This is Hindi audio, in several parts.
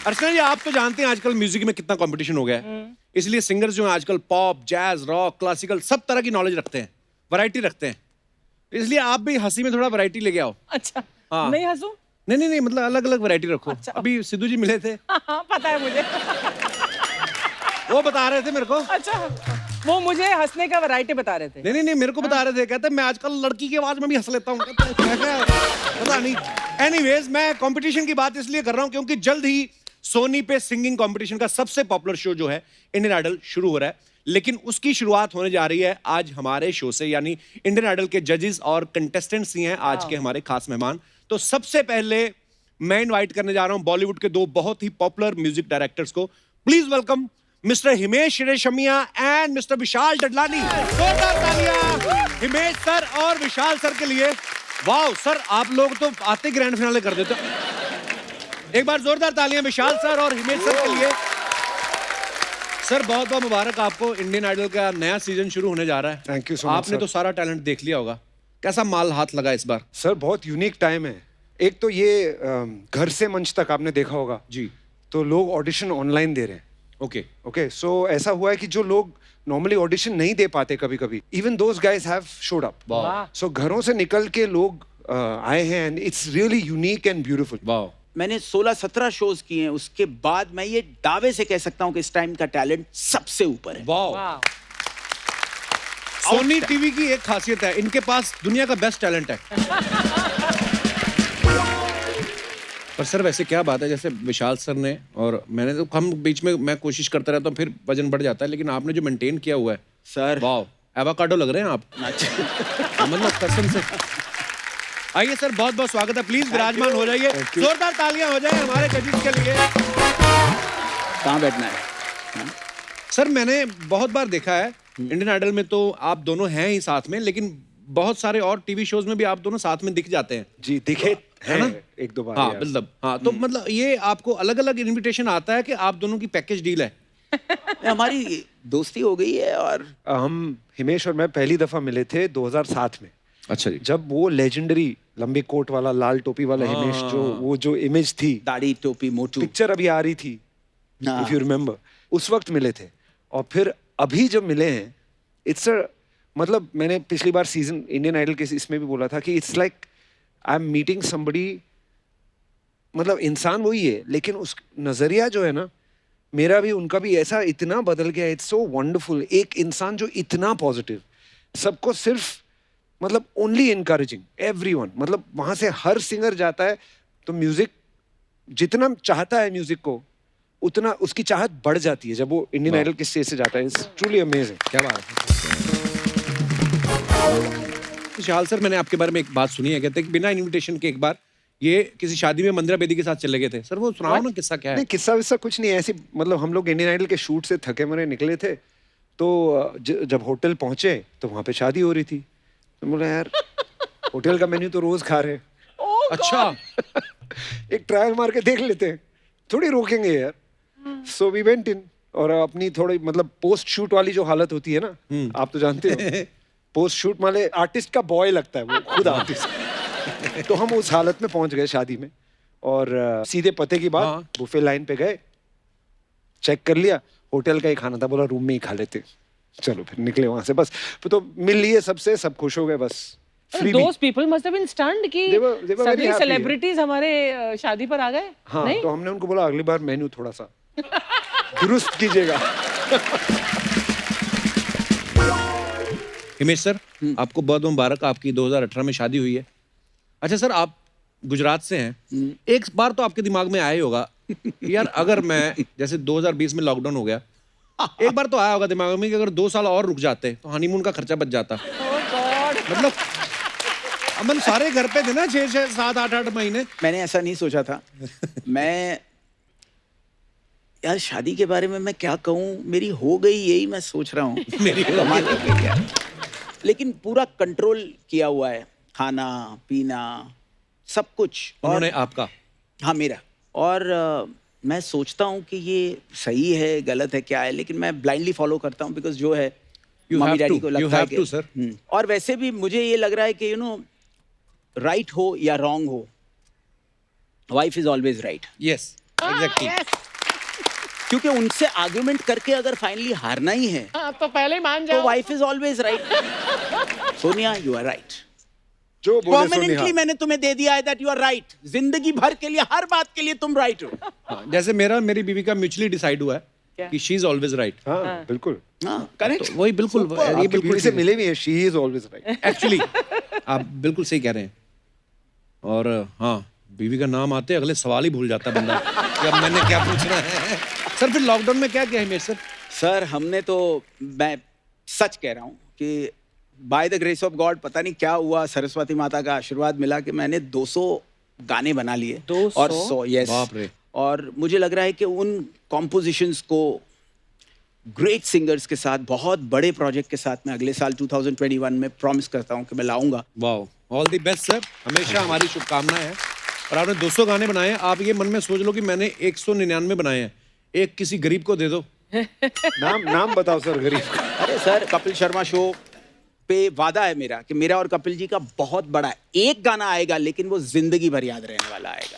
अर्चना जी, आप तो जानते हैं आजकल म्यूजिक में कितना कंपटीशन हो गया है, इसलिए सिंगर्स जो हैं आजकल पॉप, जैज, रॉक, क्लासिकल सब तरह की नॉलेज रखते हैं, वैरायटी रखते हैं। इसलिए आप भी हंसी में थोड़ा वैरायटी लेके आओ। अच्छा, हाँ। नहीं हंसू? नहीं, मतलब अलग अलग वैरायटी रखो। अच्छा। अभी सिद्धू जी मिले थे, हाँ, पता है मुझे। वो बता रहे थे मेरे को। अच्छा, वो मुझे हंसने का वैरायटी बता रहे थे। नहीं, मेरे को बता रहे थे, कहते मैं आजकल लड़की की आवाज में भी हंस लेता हूँ। पता नहीं। एनीवेज, मैं कंपटीशन की बात इसलिए कर रहा हूँ क्योंकि जल्द ही सोनी पे सिंगिंग कंपटीशन का सबसे पॉपुलर शो जो है इंडियन आइडल शुरू हो रहा है, लेकिन उसकी शुरुआत होने जा रही है आज हमारे शो से, यानी इंडियन आइडल के जजेस और कंटेस्टेंट्स ही हैं आज के हमारे खास मेहमान। तो सबसे पहले मैं इनवाइट करने जा रहा हूं बॉलीवुड के दो बहुत ही पॉपुलर म्यूजिक डायरेक्टर्स को। Please welcome mister Himesh Reshammiya and mister Vishal Dadlani. जोरदार तालियां हिमेश सर और विशाल सर के लिए। वाह सर, आप लोग तो आते ग्रैंड फिनाले कर देते। एक बार जोरदार तालियां विशाल सर और हिमेश सर के लिए। सर बहुत बहुत मुबारक आपको, इंडियन आइडल का नया सीजन शुरू होने जा रहा है। Thank you so much. आपने तो सारा टैलेंट देख लिया होगा, कैसा माल हाथ लगा इस बार? सर बहुत यूनिक टाइम है। एक तो ये घर से मंच तक आपने देखा होगा जी। तो लोग ऑडिशन ऑनलाइन दे रहे हैं। ओके, सो ऐसा हुआ है कि जो लोग नॉर्मली ऑडिशन नहीं दे पाते कभी कभी, even those guys have showed up. वाह। सो घरों से निकल के लोग आए हैं and it's really unique and beautiful. वाह। मैंने 16-17 शोज किए हैं, उसके बाद मैं ये दावे से कह सकता हूं कि इस टाइम का टैलेंट सबसे ऊपर है। वाह। वाह। सोनी टीवी की एक खासियत है, इनके पास दुनिया का बेस्ट टैलेंट है। पर सर वैसे क्या बात है, जैसे विशाल सर ने और मैंने तो, हम बीच में मैं कोशिश करता रहता हूँ, फिर वजन बढ़ जाता है, लेकिन आपने जो मेंटेन किया हुआ है सर वाह, एवोकाडो लग रहे हैं आप। मतलब कसम से। आइए सर, बहुत बहुत स्वागत है, प्लीज विराजमान हो जाइए। जोरदार तालियां हो जाए हमारे जजेस के लिए। कहाँ बैठना है? सर मैंने बहुत बार देखा है इंडियन आइडल में, तो आप दोनों हैं ही साथ में, लेकिन बहुत सारे और टीवी शोज में भी आप दोनों साथ में दिख जाते हैं। जी दिखे है ना? एक दो बार। हाँ मतलब, हाँ तो मतलब ये आपको अलग अलग इनविटेशन आता है कि आप दोनों की पैकेज डील है? हमारी दोस्ती हो गई है और हम हिमेश और मैं पहली दफा मिले थे 2007 में। अच्छा जी। जब वो लेजेंडरी लंबे कोट वाला लाल टोपी वाला हिमेश, जो इमेज थी, दाढ़ी टोपी मोटू, पिक्चर अभी आ रही थी, इफ यू रिमेम्बर, उस वक्त मिले थे। और फिर अभी जब मिले हैं, इट्स मतलब मैंने पिछली बार सीजन इंडियन आइडल के इसमें भी बोला था कि it's like I am meeting somebody. मतलब इंसान वही है, लेकिन उस नजरिया जो है ना, मेरा भी उनका भी ऐसा इतना बदल गया। It's so wonderful. एक इंसान जो इतना पॉजिटिव, सबको सिर्फ मतलब ओनली इनकरेजिंग एवरीवन। मतलब वहां से हर सिंगर जाता है तो म्यूजिक जितना चाहता है म्यूजिक को, उतना उसकी चाहत बढ़ जाती है जब वो इंडियन आइडल के स्टेज से जाता है। It's truly amazing. क्या बात है। विशाल सर, मैंने आपके बारे में एक बात सुनी है, कहते हैं कि बिना इनविटेशन के एक बार ये किसी शादी में मंदिरा बेदी के साथ चले गए थे। सर वो सुनाओ ना, किस्सा क्या है? नहीं, किस्सा विस्सा कुछ नहीं है ऐसी। मतलब हम लोग इंडियन आइडल के शूट से थके मरे निकले थे, तो जब होटल पहुंचे तो वहां पे शादी हो रही थी। तो बोला यार होटल का मेन्यू तो रोज खा रहे हैं। अच्छा। एक ट्रायल मार के देख लेते हैं, थोड़ी रोकेंगे यार। सो वी वेंट इन, और अपनी थोड़ी मतलब पोस्ट शूट वाली जो हालत होती है ना, आप तो जानते हो, पोस्ट शूट वाले आर्टिस्ट का बॉय लगता है वो, खुद आर्टिस्ट। तो हम उस हालत में पहुंच गए शादी में, और सीधे पते की बात, बुफे लाइन पे गए, चेक कर लिया, होटल का ही खाना था, बोला रूम में ही खा लेते। चलो फिर निकले वहां से, बस तो मिल लिए सबसे, सब खुश हो गए बस। Those people must have been stunned कि they were very सभी happy. सेलिब्रिटीज हमारे शादी पर आ गए। हाँ, नहीं? तो हमने उनको बोला अगली बार मेन्यू थोड़ा सा दुरुस्त कीजिएगा। हिमेश सर, आपको बहुत मुबारक, आपकी 2018 में शादी हुई है। अच्छा सर, आप गुजरात से हैं, एक बार तो आपके दिमाग में आया ही होगा यार, अगर मैं जैसे 2020 में लॉकडाउन हो गया, एक बार तो आया होगा दिमाग में कि अगर 2 साल और रुक जाते तो हनीमून का खर्चा बच जाता। मतलब अमन सारे घर पे थे ना 6-6, 7, 8 महीने। मैंने ऐसा नहीं सोचा था। मैं यार शादी के बारे में मैं क्या कहूँ, मेरी हो गई, यही मैं सोच रहा हूँ। मेरी हो गई। लेकिन पूरा कंट्रोल किया हुआ है, खाना पीना सब कुछ। उन्होंने आपका? हाँ मेरा। और मैं सोचता हूँ कि ये सही है गलत है क्या है, लेकिन मैं ब्लाइंडली फॉलो करता हूँ, बिकॉज जो है मम्मी डैडी को लगता है कि और वैसे भी मुझे ये लग रहा है कि राइट हो या रॉन्ग हो, wife is always right. Yes exactly. क्योंकि उनसे आर्गुमेंट करके अगर फाइनली हारना ही है हाँ, तो पहले ही मान तो जाओ। Wife is always right. Sonia you are right, जो बोले परमानेंटली सोनिया। मैंने तुम्हें दे दिया है दैट यू आर राइट। जिंदगी भर के लिए हर बात के लिए तुम राइट हो। हाँ, जैसे मेरा और मेरी बीवी का म्यूचुअली डिसाइड हुआ क्या? है कि शी इज ऑलवेज राइट। हाँ बिल्कुल, हाँ करेक्ट। वही बिल्कुल, ये आपकी बिल्कुल बीवी से मिले भी है, she is always right. Actually आप बिल्कुल सही कह रहे हैं। और हाँ, बीवी का नाम आते अगले सवाल ही भूल जाता है बंदा कि अब मैंने क्या पूछना है। सर फिर लॉकडाउन में क्या किया हिमेश सर? सर हमने तो, मैं सच कह रहा हूँ कि by the grace of God पता नहीं क्या हुआ, सरस्वती माता का आशीर्वाद मिला कि मैंने 200 गाने बना लिए। 200? और 100 यस। बाप रे। और मुझे लग रहा है कि उन कॉम्पोजिशंस को ग्रेट सिंगर्स के साथ, बहुत बड़े प्रोजेक्ट के साथ मैं अगले साल 2021 में प्रॉमिस करता हूँ कि मैं लाऊंगा। Wow, all the best sir, हमेशा हमारी शुभकामनाएं हैं। और आपने 200 गाने बनाए हैं, आप ये मन में सोच लो कि मैंने 199 बनाए हैं, एक किसी गरीब को दे दो। नाम बताओ सर गरीब का। अरे सर, कपिल शर्मा शो पे वादा है मेरा कि मेरा और कपिल जी का बहुत बड़ा एक गाना आएगा, लेकिन वो जिंदगी भर याद रहने वाला आएगा।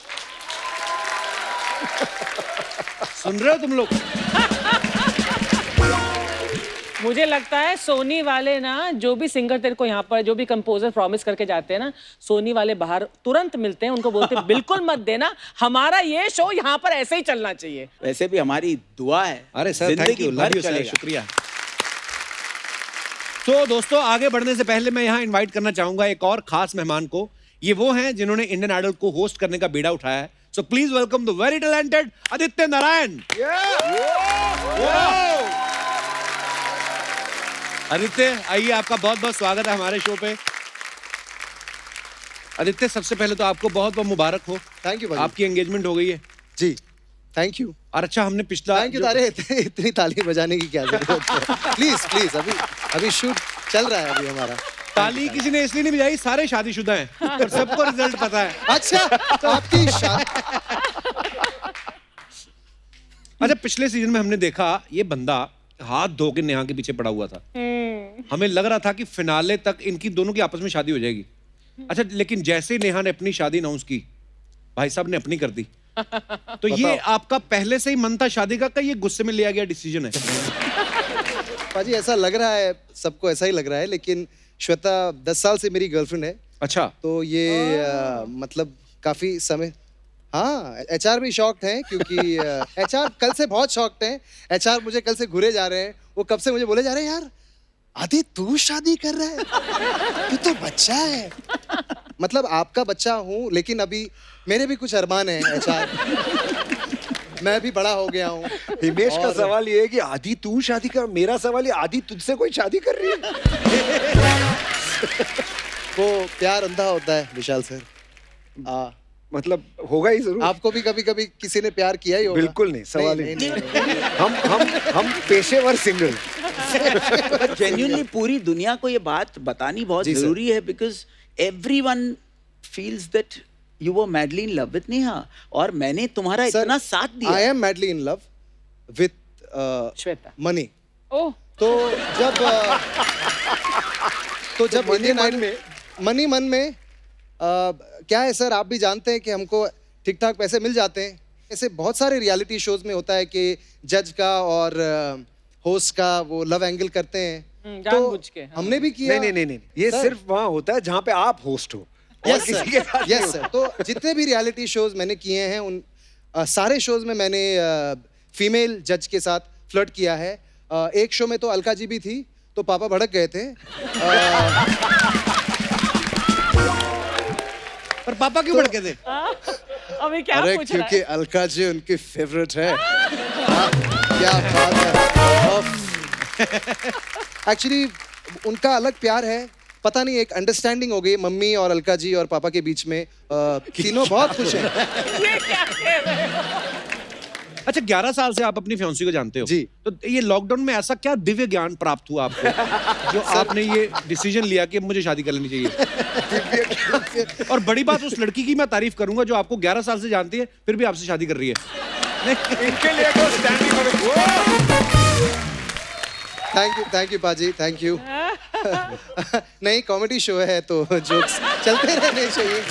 सुन रहे हो तुम लोग? मुझे लगता है सोनी वाले ना, जो भी सिंगर तेरे को यहाँ पर, जो भी कंपोजर प्रॉमिस करके जाते हैं ना, सोनी वाले बाहर तुरंत मिलते हैं, उनको बोलते हैं बिल्कुल मत देना, हमारा ये शो यहाँ पर ऐसे ही चलना चाहिए। वैसे भी हमारी दुआ है। अरे सर, थैंक जिंदगी यू, भर लव यू सर, चलेगा। शुक्रिया। तो दोस्तों, आगे बढ़ने से पहले मैं यहाँ इनवाइट करना चाहूंगा एक और खास मेहमान को। ये वो हैं जिन्होंने इंडियन आइडल को होस्ट करने का बीड़ा उठाया है। So please welcome the very talented Aditya Narayan. Aditya आइए, आपका बहुत बहुत स्वागत है हमारे शो पे। आदित्य, सबसे पहले तो आपको बहुत बहुत मुबारक हो, थैंक यू भाई। आपकी एंगेजमेंट हो गई है जी, थैंक यू। और अच्छा, हमने पिछला थैंक यू तारे, इतनी ताली बजाने की क्या जरूरत है? प्लीज प्लीज, अभी शूट चल रहा है अभी हमारा। ताली किसी ने इसलिए नहीं बजाई, सारे शादीशुदा हैं और सबको रिजल्ट पता है। अच्छा, तो आपकी अच्छा, पिछले सीजन में हमने देखा ये बंदा हाथ धो के नेहा के पीछे पड़ा हुआ था। हमें लग रहा था कि फिनाले तक इनकी दोनों की आपस में शादी हो जाएगी। अच्छा, लेकिन जैसे नेहा ने अपनी शादी अनाउंस की, भाई साहब ने अपनी कर दी। तो ये आपका पहले से ही मन था शादी का ये गुस्से में लिया गया डिसीजन है? पाजी ऐसा लग रहा है, सबको ऐसा ही लग रहा है, लेकिन श्वेता 10 साल से मेरी गर्लफ्रेंड है। अच्छा, तो ये मतलब काफी समय, हाँ एचआर भी शॉक्ड हैं, क्योंकि एचआर कल से बहुत शॉक्ड हैं। एचआर मुझे कल से घुरे जा रहे हैं, वो कब से मुझे बोले जा रहे हैं, यार आदि तू शादी कर रहा है, तू तो बच्चा है। मतलब आपका बच्चा हूँ, लेकिन अभी मेरे भी कुछ अरमान हैं एचआर। मैं भी बड़ा हो गया हूँ। हिमेश का सवाल ये है कि आदि तू शादी कर, मेरा सवाल ये, आदि तुझसे कोई शादी कर रही है? वो प्यार अंधा होता है विशाल सर। मतलब होगा ही जरूर। आपको भी कभी कभी किसी ने प्यार किया ही होगा। बिल्कुल नहीं, सवाल ही नहीं, नहीं। हम पेशेवर सिंगल। जेन्युइनली पूरी दुनिया को ये बात बतानी बहुत जी, सर। जरूरी है, because everyone feels that you were madly in love with Neha, और मैंने तुम्हारा इतना साथ दिया। I am madly in love with Shweta. Money. Oh, तो जब इंडियन आइडल में मनी मन में क्या है सर, आप भी जानते हैं कि हमको ठीक ठाक पैसे मिल जाते हैं। ऐसे बहुत सारे रियलिटी शोज में होता है कि जज का और होस्ट का वो लव एंगल करते हैं। जानबूझ के, हाँ। हमने भी किया। नहीं, ये सर। सिर्फ वहाँ होता है जहाँ पे आप होस्ट हो। Yes sir, yes sir. तो जितने भी रियलिटी शोज मैंने किए हैं, उन सारे शोज में मैंने फीमेल जज के साथ फ्लर्ट किया है। एक शो में तो अलका जी भी थी, तो पापा भड़क गए थे। पर पापा क्यों भड़के थे? अभी क्या अरे पूछ रहा क्योंकि है? अलका जी उनकी फेवरेट है। क्या बात है। एक्चुअली उनका अलग प्यार है, पता नहीं एक अंडरस्टैंडिंग हो गई मम्मी और अलका जी और पापा के बीच में। तीनों बहुत खुश हैं। ये क्या कह रहे हो? अच्छा, 11 साल से आप अपनी फियांसी को जानते हो जी। तो ये लॉकडाउन में ऐसा क्या दिव्य ज्ञान प्राप्त हुआ आपको जो आपने ये डिसीजन लिया कि मुझे शादी कर लेनी चाहिए? और बड़ी बात, उस लड़की की मैं तारीफ करूंगा जो आपको 11 साल से जानती है, फिर भी आपसे शादी कर रही है। इनके लिए तो स्टैंडिंग थैंक यू पाजी, थैंक यू। नहीं, कॉमेडी शो है तो जोक्स चलते रहने चाहिए।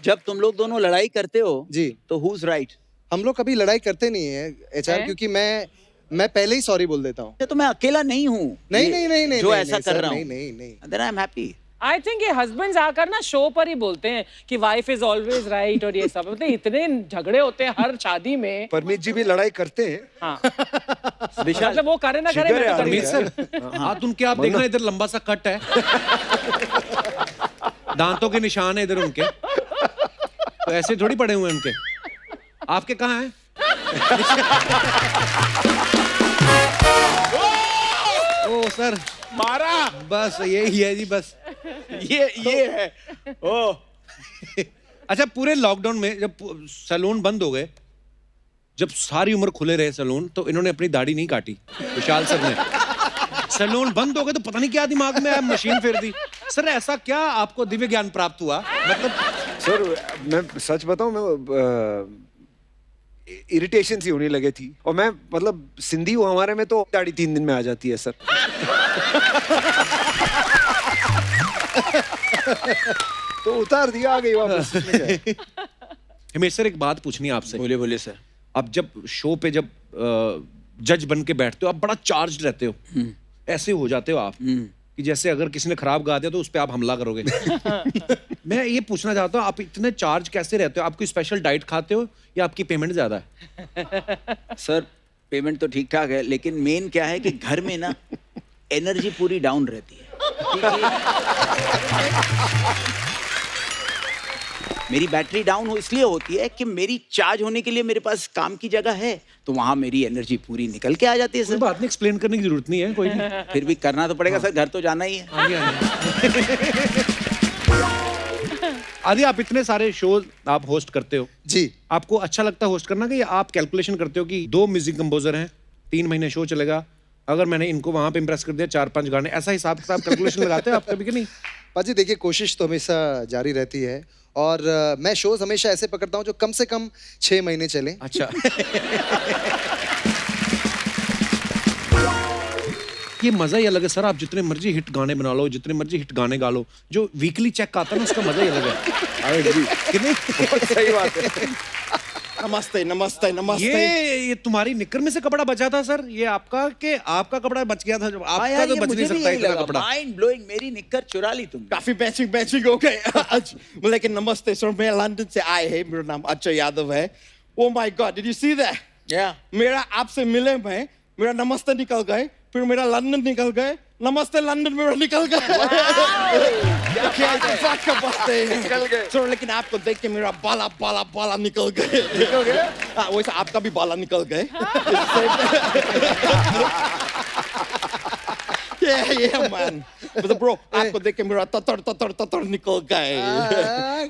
जब तुम लोग दोनों लड़ाई करते हो जी। तो हुज राइट? हम लोग कभी लड़ाई करते नहीं है एचआर, हैं? क्योंकि मैं पहले ही सॉरी बोल देता हूँ। तो मैं अकेला नहीं हूँ नहीं नहीं नहीं नहीं जो नहीं, ऐसा नहीं, कर सर, रहा हूँ, नहीं नहीं नहीं। Then I am happy. I think ये हस्बैंड्स आकर ना शो पर ही बोलते हैं कि वाइफ इज ऑलवेज राइट और ये सब, मतलब इतने झगड़े होते हैं हर शादी में। परमीत जी भी लड़ाई करते हैं। हाँ मतलब वो करे ना करे, जिगर मैं है तो परमीत करूंगा। सर हाथ उनके आप देखना, इधर लंबा सा कट है, दांतों के निशान है इधर उनके, तो ऐसे थोड़ी पड़े हुए हैं उनके। आपके कहाँ हैं? ओ सर मारा, बस यही है जी, बस ये है। ओ अच्छा, पूरे लॉकडाउन में जब सैलून बंद हो गए, जब सारी उम्र खुले रहे सैलून, तो इन्होंने अपनी दाढ़ी नहीं काटी, विशाल सर ने। सैलून बंद हो गए तो पता नहीं क्या दिमाग में आया, मशीन फेर दी। सर ऐसा क्या आपको दिव्य ज्ञान प्राप्त हुआ? मतलब सर मैं सच बताऊं, मैं इरिटेशन सी होने लगी थी, और मैं मतलब सिंधी हूँ, हमारे में तो दाढ़ी 3 दिन में आ जाती है सर। तो उतार दिया, आ गई वापस। हिमेश सर एक बात पूछनी है आपसे। बोलिए बोलिए सर। आप जब शो पे जब जज बन के बैठते हो, आप बड़ा चार्ज रहते हो, ऐसे हो जाते हो आप कि जैसे अगर किसी ने खराब गा दिया तो उस पे आप हमला करोगे। मैं ये पूछना चाहता हूँ, आप इतने चार्ज कैसे रहते हो? आप कोई स्पेशल डाइट खाते हो या आपकी पेमेंट ज्यादा है? सर पेमेंट तो ठीक ठाक है, लेकिन मेन क्या है कि घर में ना एनर्जी पूरी डाउन रहती है। मेरी बैटरी डाउन हो इसलिए होती है कि मेरी चार्ज होने के लिए मेरे पास काम की जगह है, तो वहां मेरी एनर्जी पूरी निकल के आ जाती है कोई सर। बात नहीं, एक्सप्लेन करने की जरूरत नहीं है कोई नहीं। फिर भी करना तो पड़ेगा सर, घर तो जाना ही है। आदि, आप इतने सारे शोज आप होस्ट करते हो, जी आपको अच्छा लगता है होस्ट करना, कि या आप कैलकुलेशन करते हो कि 2 म्यूजिक कंपोजर हैं, 3 महीने शो चलेगा, अगर मैंने इनको वहां पे इंप्रेस कर दिया 4-5 गाने, ऐसा हिसाब किताब कैलकुलेशन लगाते हो आप कभी कि नहीं? पाजी देखिए, कोशिश तो हमेशा जारी रहती है, और मैं शोज हमेशा ऐसे पकड़ता हूँ जो कम से कम 6 महीने चले। अच्छा। ये मजा ही अलग है सर, आप जितने मर्जी हिट गाने बना लो, जितने मर्जी हिट गाने गा लो, जो वीकली चेक आता है ना, उसका मजा ही अलग है। कि नहीं? सही बात है। नमस्ते नमस्ते नमस्ते। ये तुम्हारी निकर में से कपड़ा बचा था सर, ये आपका के आपका कपड़ा बच गया था, जब आपका तो बच नहीं सकता इतना कपड़ा। माइंड ब्लोइंग, मेरी निक्कर चुरा ली तुम। काफी मैचिंग हो गए आज। लेकिन नमस्ते सर, मैं लंदन से आए हैं, मेरा नाम अक्षय यादव है। Oh my God, did you see that? या मेरा आपसे मिले मैं, मेरा नमस्ते निकल गए, फिर मेरा लंदन निकल गए, नमस्ते लंदन मेरा निकल गए। क्या बात का बात है सर, लेकिन आपको देख के मेरा बाला निकल गए। हाँ, वैसे आपका भी बाला निकल गए। Yeah, man. But bro, आपको देख के मेरा ततर निकल गए।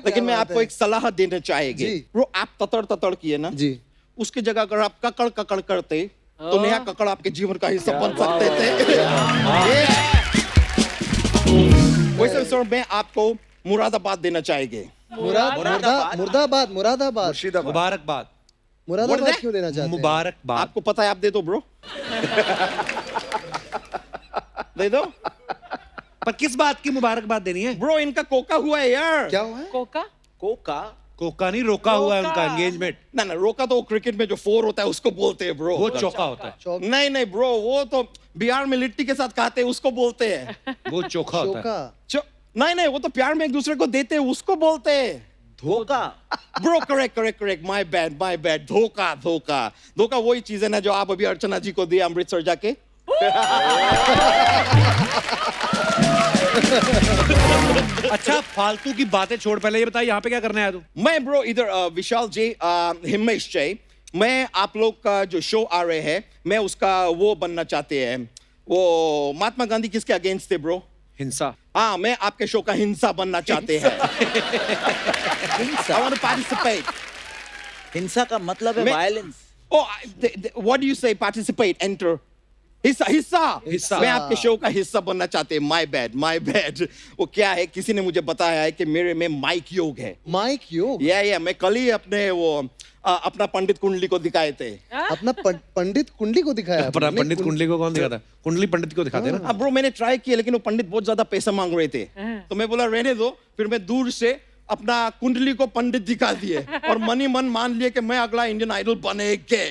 लेकिन मैं आपको एक सलाह देना चाहेंगे। जी। ब्रो, आप ततर किए ना, जी उसकी जगह अगर आप ककड़ करते तो नया ककड़ आपके जीवन का हिस्सा बन सकते थे। वैसे सर, मैं आपको मुरादाबाद देना चाहेंगे। मुरादाबाद मुर्शिदाबाद। मुबारकबाद। मुरादाबाद क्यों देना चाहते हैं? मुबारकबाद। आपको पता है, आप दे दो ब्रो। दे दो पर किस बात की मुबारकबाद देनी है? ब्रो, इनका कोका हुआ है यार। क्या हुआ है? कोका कोका कोका नहीं, रोका हुआ है रोका। उनका एंगेजमेंट। ना रोका तो क्रिकेट में जो 4 होता है उसको बोलते हैं ब्रो। वो चौका होता है, नहीं ब्रो, वो तो बिहार में लिट्टी के साथ खाते हैं, उसको बोलते हैं वो चोखा होता है। चौका। नहीं, वो तो प्यार में एक दूसरे को देते हैं, उसको बोलते हैं धोखा। ब्रो। Correct, my bad. धोखा वही चीज है ना जो आप अभी अर्चना जी को दिए अमृतसर जाके। अच्छा, फालतू की बातें छोड़, पहले ये बताइए यहाँ पे क्या करने आया तू? मैं ब्रो इधर विशाल जी, हिमेश जी, मैं आप लोग का जो शो आ रहे हैं, मैं उसका वो बनना चाहते हैं। वो महात्मा गांधी किसके अगेंस्ट थे ब्रो? हिंसा। हाँ, मैं आपके शो का हिंसा बनना चाहते हैं। I want to participate. हिंसा का मतलब है मैं- violence. Oh, what do you say? Participate, enter. हिस्सा। मैं आपके शो का हिस्सा बनना चाहते हैं। My bad. वो क्या है, किसी ने मुझे बताया है कि मेरे में माइक योग है। माइक योग? या मैं कल ही अपने अपना पंडित कुंडली को दिखाए थे। अपना पंडित कुंडली को दिखाया? पर पंडित कुंडली को कौन दिखाता? कुंडली पंडित को दिखाते हैं ना। अब ब्रो, मैंने ट्राई किया, लेकिन वो पंडित बहुत ज्यादा पैसा मांग रहे थे, तो मैं बोला रहने दो। फिर मैं दूर से अपना कुंडली को पंडित दिखा दिए और मनी मन मान लिए कि मैं अगला इंडियन आइडल बनेंगे।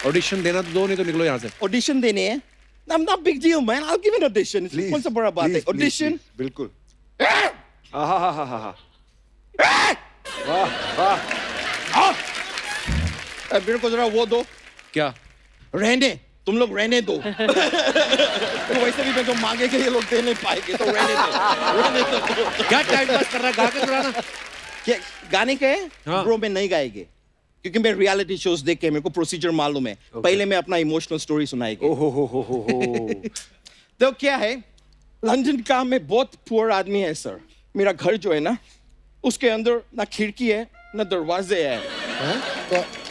ऑडिशन देना तो दो, नहीं तो निकलो यहाँ से। ऑडिशन देने हैं? I'm not big deal, man. I'll give an audition. Please, कौन सा बड़ा बात है? please, please, Audition? please, बिल्कुल। आहा वाह। मेरे को जरा वो दो। क्या? रहने, तुम लोग रहने दो। तो वैसे भी मैं जो मांगेंगे ये लोग दे नहीं पाएंगे, तो रहने दो। क्या टाइम पास कर रहा है? गा के सुनाना। क्या गाने के? हाँ। ब्रो मैं नहीं गाएंगे, क्योंकि मैं रियलिटी शोज देख के मेरे को प्रोसीजर मालूम है। पहले मैं अपना इमोशनल स्टोरी सुनाएंगे। ओहो। तो क्या है, लंदन का मैं बहुत पुअर आदमी है सर। मेरा घर जो है ना, उसके अंदर ना खिड़की है ना दरवाजे है।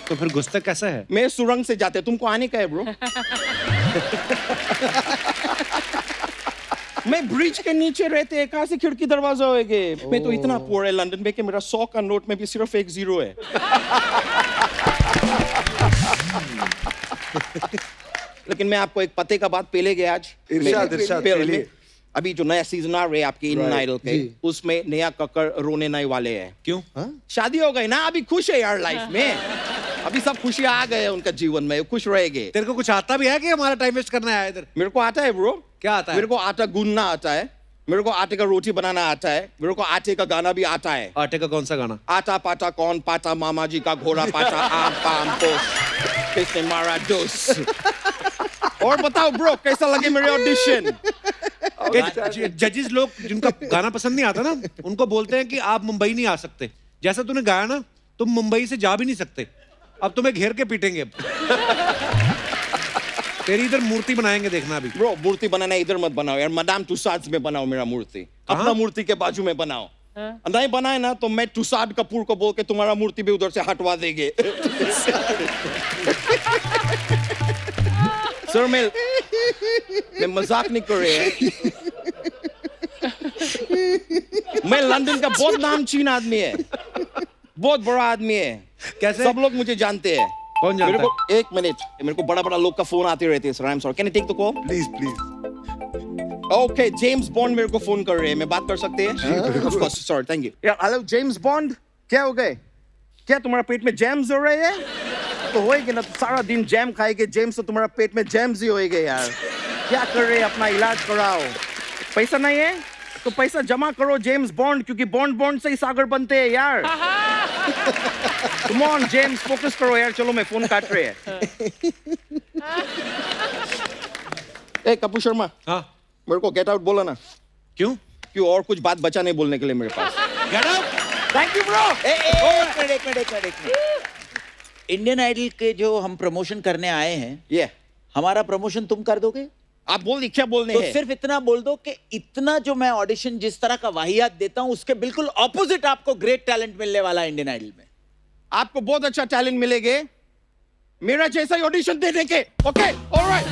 तो फिर घुसता कैसा है? मैं सुरंग से जाते, तुमको आने का है ब्रो? मैं ब्रिज के नीचे रहते हैं, कहाँ से खिड़की दरवाजा होएगे? मैं तो इतना पुअर है लंदन में कि मेरा 100 का नोट में भी सिर्फ एक 0 है। लेकिन मैं आपको एक पते का बात पहले गया आज। इरशाद पहले पहले। में, अभी जो नया सीजन आ रहे हैं आपके इंडियन आइडल के, उसमें नया कक्कड़ रोने नहीं वाले हैं। क्यों? शादी हो गई ना, अभी खुश है यार लाइफ में। अभी सब खुशियां आ गए उनका जीवन में, खुश रहेंगे। तेरे को कुछ आता भी है कि हमारा टाइम वेस्ट करना है इधर? मेरे को आता है ब्रो। क्या आता है? मेरे को आटा गूंदना आता है, मेरे को आटे का रोटी बनाना आता है, मेरे को आटे का गाना भी आता है। आटे का कौन सा गाना? आटा पाटा कौन पाटा, मामा जी का घोड़ा पाटा, आम पाम पोस, किसने मारा दोस। और बताओ ब्रो, कैसा लगे मेरे ऑडिशन? जजेस लोग जिनका गाना पसंद नहीं आता ना, उनको बोलते हैं कि आप मुंबई नहीं आ सकते। जैसा तूने गाया ना, तुम मुंबई से जा भी नहीं सकते। अब तुम्हें घेर के पीटेंगे। तेरी इधर मूर्ति बनाएंगे, देखना अभी। ब्रो मूर्ति बनाना इधर मत बनाओ यार, मदाम तुसाद में बनाओ मेरा मूर्ति। अपना मूर्ति के बाजू में बनाओ। नहीं बनाए ना तो मैं तुसाद कपूर को बोल के तुम्हारा मूर्ति भी उधर से हटवा देंगे। सर मैं मजाक नहीं कर रहे हैं। मैं लंदन का बहुत नामचीन आदमी है, बहुत बड़ा आदमी है। कैसे? सब लोग मुझे जानते हैं। कौन जानता मेरे को एक मिनट, मेरे को बड़ा बड़ा लोग का फोन आते रहते हैं sir. I am sorry, can you take the call please. Okay, James Bond मेरे को फोन कर रहे हैं, मैं बात कर सकते हैं? Of course, sorry, thank you. यार हेलो जेम्स बॉन्ड, क्या हो गए? क्या तुम्हारा पेट में जैम्स हो रहे हैं? तो होएगे ना, तो सारा दिन जैम खाएंगे, जेम्स तो तुम्हारा पेट में जैम्स ही होएगे यार। क्या कर रहे हैं, अपना इलाज कराओ। पैसा नहीं है तो पैसा जमा करो जेम्स बॉन्ड, क्योंकि बॉन्ड से ही सागर बनते हैं यार। कम ऑन जेम्स, फोकस करो यार। चलो मैं फोन काट रहे हैं। ए कपूर शर्मा, हाँ। मेरे को गेट आउट बोला ना। क्यों? क्यों? और कुछ बात बचा नहीं बोलने के लिए मेरे पास। Get out! Thank you bro. एक मिनट। इंडियन आइडल के जो हम प्रमोशन करने आए हैं, ये हमारा प्रमोशन तुम कर दोगे? आप बोल, क्या बोलने तो हैं? सिर्फ इतना बोल दो कि इतना जो मैं ऑडिशन जिस तरह का वाहियात देता हूं, उसके बिल्कुल ऑपोजिट आपको ग्रेट टैलेंट मिलने वाला है इंडियन आइडल में। आपको बहुत अच्छा टैलेंट मिलेंगे मेरा जैसा ही ऑडिशन देने के। Okay, alright.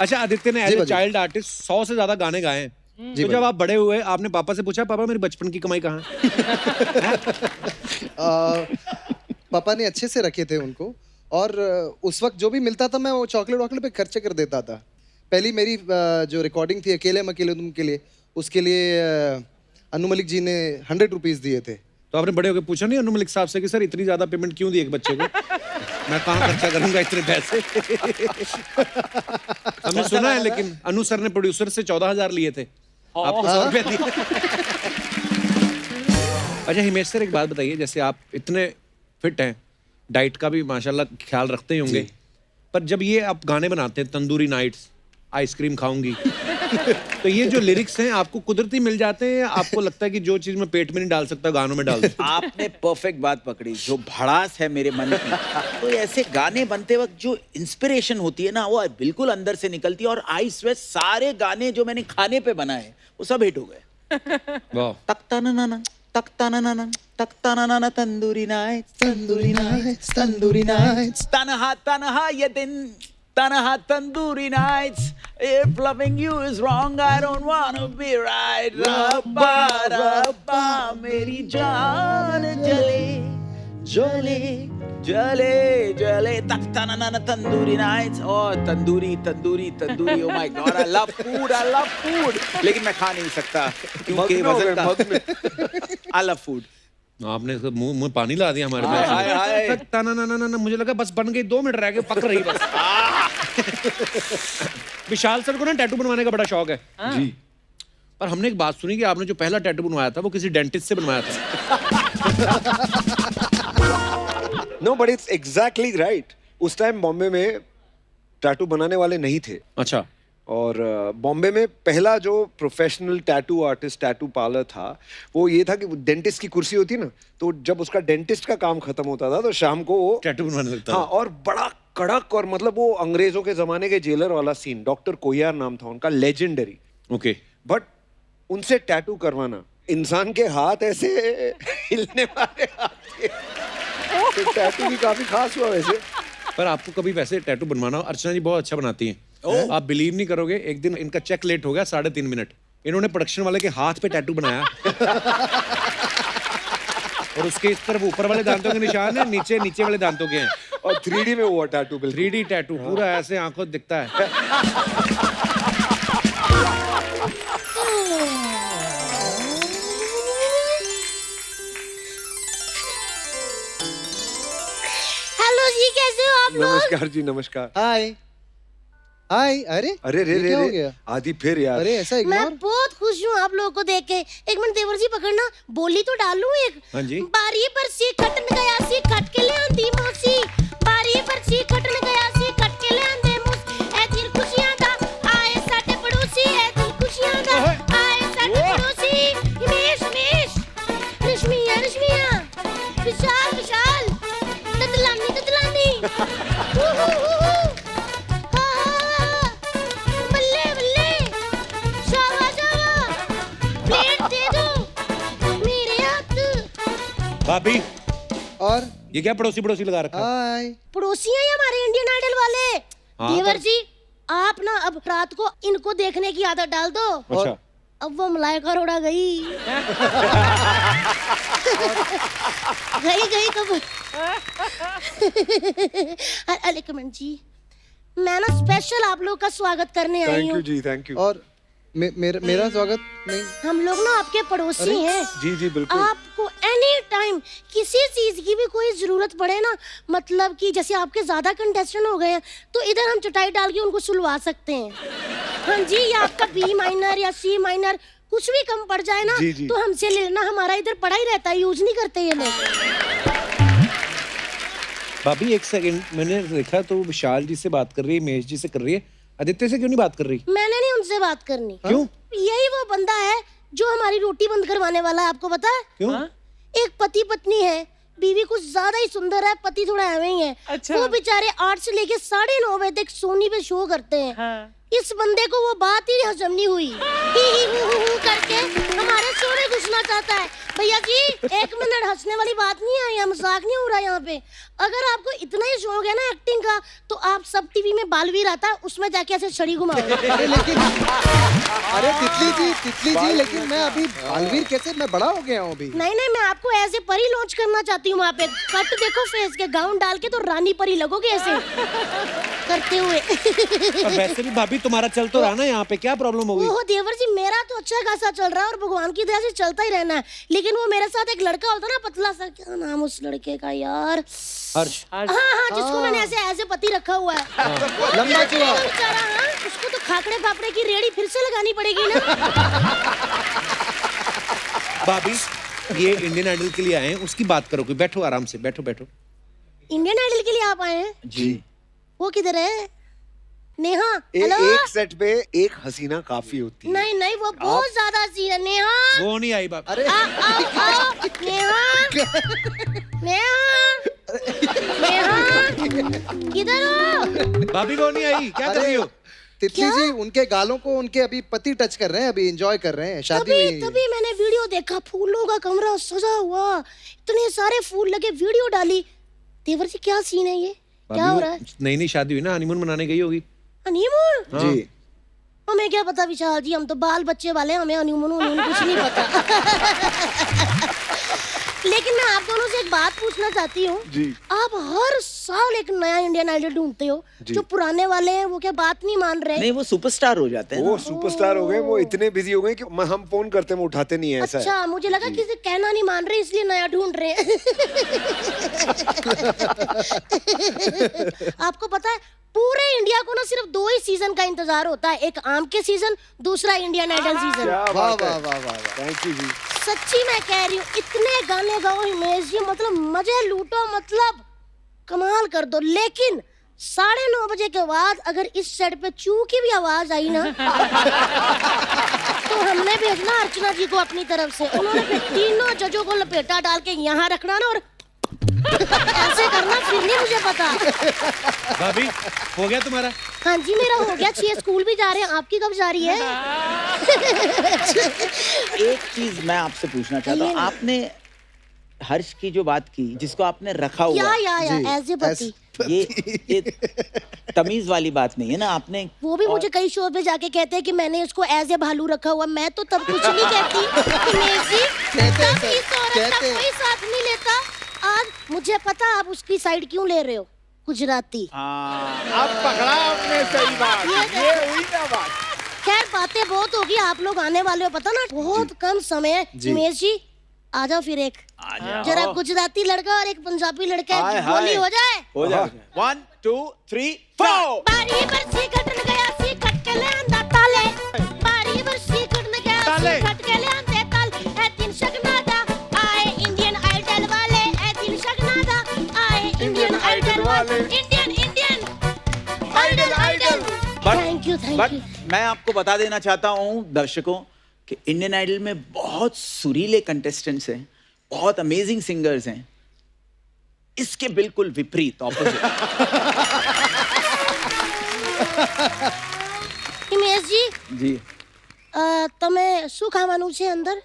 अच्छा, आदित्य ने एज ए चाइल्ड आर्टिस्ट 100 से ज्यादा गाने गाए हैं। तो जब आप बड़े हुए, आपने पापा से पूछा, पापा मेरी बचपन की कमाई कहाँ है? पापा ने अच्छे से रखे थे उनको, और उस वक्त जो भी मिलता था मैं वो चॉकलेट वॉकलेट पे खर्चे कर देता था। पहली मेरी जो रिकॉर्डिंग थी अकेले हम अकेले तुम के लिए, उसके लिए अनु मलिक जी ने 100 रुपीज दिए थे। तो आपने बड़े होकर पूछा नहीं अनु मलिक साहब से कि सर इतनी ज्यादा पेमेंट क्यों दी एक बच्चे को? मैं कहाँ खर्चा करूंगा इतने पैसे? हमने सुना है, लेकिन अनु सर ने प्रोड्यूसर से 14,000 लिए थे, आपको 100 रुपया दिए। अच्छा हिमेश सर, एक बात बताइए, जैसे आप इतने फिट हैं, डाइट का भी माशाल्लाह ख्याल रखते ही होंगे, पर जब ये आप गाने बनाते हैं, तंदूरी नाइट्स, आइसक्रीम खाऊंगी, तो ये जो लिरिक्स हैं आपको कुदरती मिल जाते हैं? आपको लगता है कि जो चीज मैं पेट में नहीं डाल सकता गानों में डाल दूं? आपने परफेक्ट बात पकड़ी। जो भड़ास है मेरे मन की, तो ऐसे गाने बनते वक्त जो इंस्पिरेशन होती है ना, वो बिल्कुल अंदर से निकलती है। और आई स्वेयर सारे गाने जो मैंने खाने पे बनाए वो सब हिट हो गए। वाह। तख्ता ना तंदूरी नाइट्स, तन्हा ये दिन, तन्हा tandoori nights, if loving you is wrong I don't wanna be right। रब्बा रब्बा मेरी जान जले, जले जले जले तक तन तंदूरी नाइट्स और tandoori tandoori tandoori oh my God I love food लेकिन मैं खा नहीं सकता क्योंकि वजन का आई लव फूड आपने तो मुंह पानी ला दिया हमारे हाय, हाय। ना मुझे लगा बस बन गई 2 मिनट रह गए पक रही बस विशाल सर को ना टैटू बनवाने का बड़ा शौक है जी पर हमने एक बात सुनी कि आपने जो पहला टैटू बनवाया था वो किसी डेंटिस्ट से बनवाया था no but it's exactly right उस टाइम बॉम्बे में टैटू बनाने वाले नहीं थे अच्छा और बॉम्बे में पहला जो professional tattoo artist tattoo parlour था वो ये था कि डेंटिस्ट की कुर्सी होती ना तो जब उसका डेंटिस्ट का काम खत्म होता था तो शाम को वो टैटू बनवाने लगता हाँ और बड़ा कड़क और मतलब वो अंग्रेजों के जमाने के जेलर वाला सीन डॉक्टर कोयार नाम था उनका लेजेंडरी ओके बट उनसे टैटू करवाना इंसान के हाथ ऐसे हिलने वाले हाथ के तो टैटू भी काफी खास हुआ वैसे पर आपको कभी वैसे टैटू बनवाना हो अर्चना जी बहुत अच्छा बनाती हैं आप बिलीव नहीं करोगे एक दिन इनका चेक लेट हो गया 3.5 मिनट इन्होंने प्रोडक्शन वाले के हाथ पे टैटू बनाया और उसके इस तरफ ऊपर वाले दांतों के निशान है नीचे नीचे वाले दांतों के हैं और 3D में हुआ टैटू बिल्कुल 3D टैटू पूरा ऐसे आंखों दिखता है हेलो जी कैसे हो आप लोग नमस्कार जी नमस्कार हाय हाय अरे अरे रे ये रे क्या हो रे गया? आदि फिर यार अरे ऐसा मैं इग्नोर बहुत खुश हूँ आप लोगों को देख के एक मिनट देवर जी पकड़ना बोली तो डालूं एक हाँ जी। बारी पर सी खटन गया सी खट के ले आंदी मौसी बारी पर सी खटन गया सी खट के ले आंदे मूस ए दिल खुशियां दा आए साडे पड़ोसी ए दिल खुशियां दा आए साडे पड़ोसी हिमेश हिमेश रश्मिया रश्मिया विशाल विशाल ततलानी हू हू हू बल्ले बल्ले शावा शावा प्लेट दे दो मेरे हाथ भाभी और ये क्या पड़ोसी पड़ोसी लगा रखा है? हाय पड़ोसी हैं ये हमारे इंडियन आइडल वाले हाँ, देवर पर- जी आप ना अब रात को इनको देखने की आदत डाल दो अच्छा अब वो मलाइका रोड़ा गई गई कब अरे कमेंट जी मैं ना स्पेशल आप लोग का स्वागत करने आई थैंक यू हूँ जी थैंक यू और मेरा स्वागत नहीं हम लोग ना आपके पड़ोसी हैं जी जी बिल्कुल आपको एनी टाइम किसी चीज की भी कोई जरूरत पड़े ना मतलब कि जैसे आपके ज्यादा कंटेस्टेंट हो गए हैं तो इधर हम चटाई डाल के उनको सुलवा सकते हैं हाँ जी या आपका बी माइनर या सी माइनर कुछ भी कम पड़ जाए ना जी, जी। तो हमसे ले लेना हमारा इधर पड़ा ही रहता है यूज नहीं करते ये लोग भाभी एक सेकंड मैंने देखा तो विशाल जी से बात कर रही है महेश जी से कर रही है आदित्य से क्यों नहीं बात कर रही मैंने नहीं उनसे बात करनी क्यों यही वो बंदा है जो हमारी रोटी बंद करवाने वाला है आपको पता है क्यों एक पति पत्नी है बीवी कुछ ज्यादा ही सुंदर है पति थोड़ा एवं ही है अच्छा। वो बेचारे 8 से लेके 9:30 बजे तक सोनी पे शो करते हैं हाँ। इस बंदे को वो बात ही हजम नहीं हुई ही हू करके हमारे शो में घुसना चाहता है भैया जी 1 मिनट हंसने वाली बात नहीं है यहाँ मजाक नहीं हो रहा यहाँ पे अगर आपको इतना ही शौक है ना एक्टिंग का तो आप सब टीवी में बालवीर आता है उसमें जाके ऐसे छड़ी घुमाओ अरे लेकिन अरे तितली जी लेकिन मैं अभी बालवीर कैसे मैं बड़ा हो गया हूँ अभी नहीं मैं आपको ऐसे परी लॉन्च करना चाहती हूँ वहाँ पे कट देखो फेस के गाउन डाल के तो रानी परी लगोगे ऐसे करते हुए और वैसे भी भाभी तुम्हारा चल तो रहा ना यहाँ पे क्या प्रॉब्लम हो गई ओहो देवर जी मेरा तो अच्छा खासा चल रहा है और भगवान की दया से चलता ही रहना है लेकिन वो मेरे साथ एक लड़का होता ना पतला सा क्या नाम उस लड़के का यार हर्ष हाँ जिसको मैंने ऐसे पति रखा हुआ है वो लंबा क्या चूहा। करेगा बेचारा हाँ उसको तो खाकड़े पापड़े की रेड़ी फिर से लगानी पड़ेगी ना भाभी ये इंडियन आइडल के लिए आए हैं उसकी बात करो कोई बैठो आराम से बैठो बैठो इंडियन आइडल के लिए आप आए हैं जी वो किधर है नेहा हेलो एक सेट पे एक हसीना काफी होती है नहीं वो बहुत ज्यादा सी है नेहा वो नहीं आई बाप आओ नेहा किधर हो भाभी वो नहीं आई क्या कर रही हो तितली जी उनके गालों को उनके अभी पति टच कर रहे हैं अभी एंजॉय कर रहे हैं शादी हुई है। तभी मैंने वीडियो देखा फूलों का कमरा सजा हुआ इतने सारे फूल लगे वीडियो डाली देवर जी क्या सीन है ये क्या हो रहा है नई नई शादी हुई ना हनीमून मनाने गई होगी हनीमून जी हमें क्या पता विशाल जी हम तो बाल बच्चे वाले हमें हनीमून कुछ नहीं पता लेकिन मैं आप दोनों से एक बात पूछना चाहती हूँ जी। आप हर साल एक नया इंडियन आइडल ढूंढते हो, जो पुराने वाले हैं वो क्या बात नहीं मान रहे? नहीं, वो सुपरस्टार हो जाते हैं वो ना। सुपरस्टार हो गए, वो इतने बिजी हो गए कि हम फोन करते हैं वो उठाते नहीं है, ऐसा है। अच्छा, मुझे लगा किसी कहना नहीं मान रहे इसलिए नया ढूंढ रहे हैं। आपको पता है पूरे इंडिया को ना सिर्फ 2 ही सीजन का इंतजार होता है, एक आम के सीजन, दूसरा इंडियन आइडल सीजन। क्या वाह बात वाह है, वाह वाह वाह। थैंक यू जी। सच्ची मैं कह रही हूँ, इतने गाने गाओ हिमेश जी, मतलब मजे लूटो, मतलब कमाल कर दो। लेकिन 9:30 बजे के बाद अगर इस सेट पे चू की भी आवाज आई ना तो हमने भेजना अर्चना जी को अपनी तरफ से, उन्होंने फिर तीनों जजों को लपेटा डाल के यहाँ रखना ना और ऐसे करना, फिर नहीं मुझे पता। भाभी हो गया तुम्हारा? हाँ जी मेरा हो गया, 6 स्कूल भी जा रहे हैं, आपकी कब जा रही है? एक चीज मैं आपसे पूछना चाहता हूँ, आपने हर्ष की जो बात की, जिसको आपने रखा हुआ या एज ए पति, ये तमीज वाली बात नहीं है ना आपने। वो भी मुझे कई शो पे जाके कहते हैं कि मैंने इसको एज ए भालू रखा हुआ। मैं तो तब कुछ नहीं कहती हिमेश जी, कहते हैं तब सर, इस औरत का कहते हैं। कोई साथ नहीं लेता। आज मुझे पता आप उसकी साइड क्यों ले रहे हो, गुजराती। अब पकड़ा आपने सही बात, ये हुई ना बात। खैर बातें बहुत होगी, आप लोग आने वाले हो पता ना, बहुत कम समय है। हिमेश जी आ जाओ फिर, एक जरा गुजराती लड़का और एक पंजाबी लड़का, हाय, एक बोली हाय। हो जाए। हो जाए 1 2 3 4। बारी बरसी कटन गया सी कट के ले आंदा ताले, बारी बरसी कटन गया सी कट के ले आंदे ताल। ए दिन शगना दा आए इंडियन आइडल वाले, ए दिन शगना दा आए इंडियन आइडल वाले, Indian Idol. Thank you but मैं आपको बता देना चाहता हूँ दर्शकों कि इंडियन आइडल में बहुत सुरीले कंटेस्टेंट्स हैं, बहुत अमेजिंग सिंगर्स हैं। इसके बिल्कुल विपरीत, ऑपोजिट। हिमेश जी जी, તમે શું ખાવાનું છે અંદર?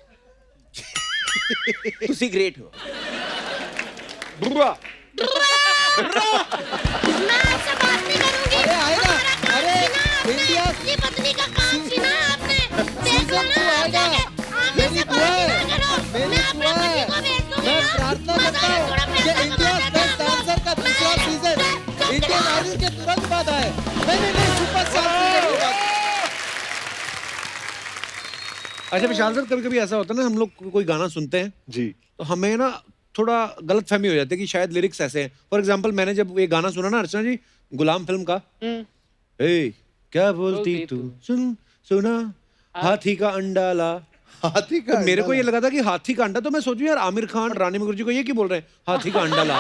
तुसी ग्रेट हो। मैं आपसे बात नहीं करूंगी। अरे आएगा, अरे इंडिया अपनी पत्नी का काम छीना आपने। देखो सीजन ना 2 आप आएगा, जाके आमने मेरी से दुआ बात है, ना करो। मेरी मैं अपने दुआ पति है। को भेज दूंगी मैं ना। प्रार्थना मजा करता है, थोड़ा हूँ कि पैसा इंडिया कमा के बेस्ट डाल दो। डांसर का दूसरा सीजन इंडियन आइडल के तुरंत बाद आए। नहीं सुपरस्टार सीजन के बाद। अच्छा विशाल सर, कभी कभी ऐसा होता है ना, हम लोग कोई गाना सुनते हैं जी। तो हमें ना थोड़ा गलत फहमी हो जाती है कि शायद लिरिक्स ऐसे हैं। फॉर एग्जाम्पल मैंने जब ये गाना सुना ना अर्चना जी, गुलाम फिल्म का, ए क्या बोलती तू सुना हाथी का अंडा ला, हाथी का तो मेरे को अंडा ये लगा था कि हाथी का अंडा, तो मैं सोचूं यार आमिर खान रानी मुखर्जी को ये क्यों बोल रहे हैं हाथी का अंडा ला।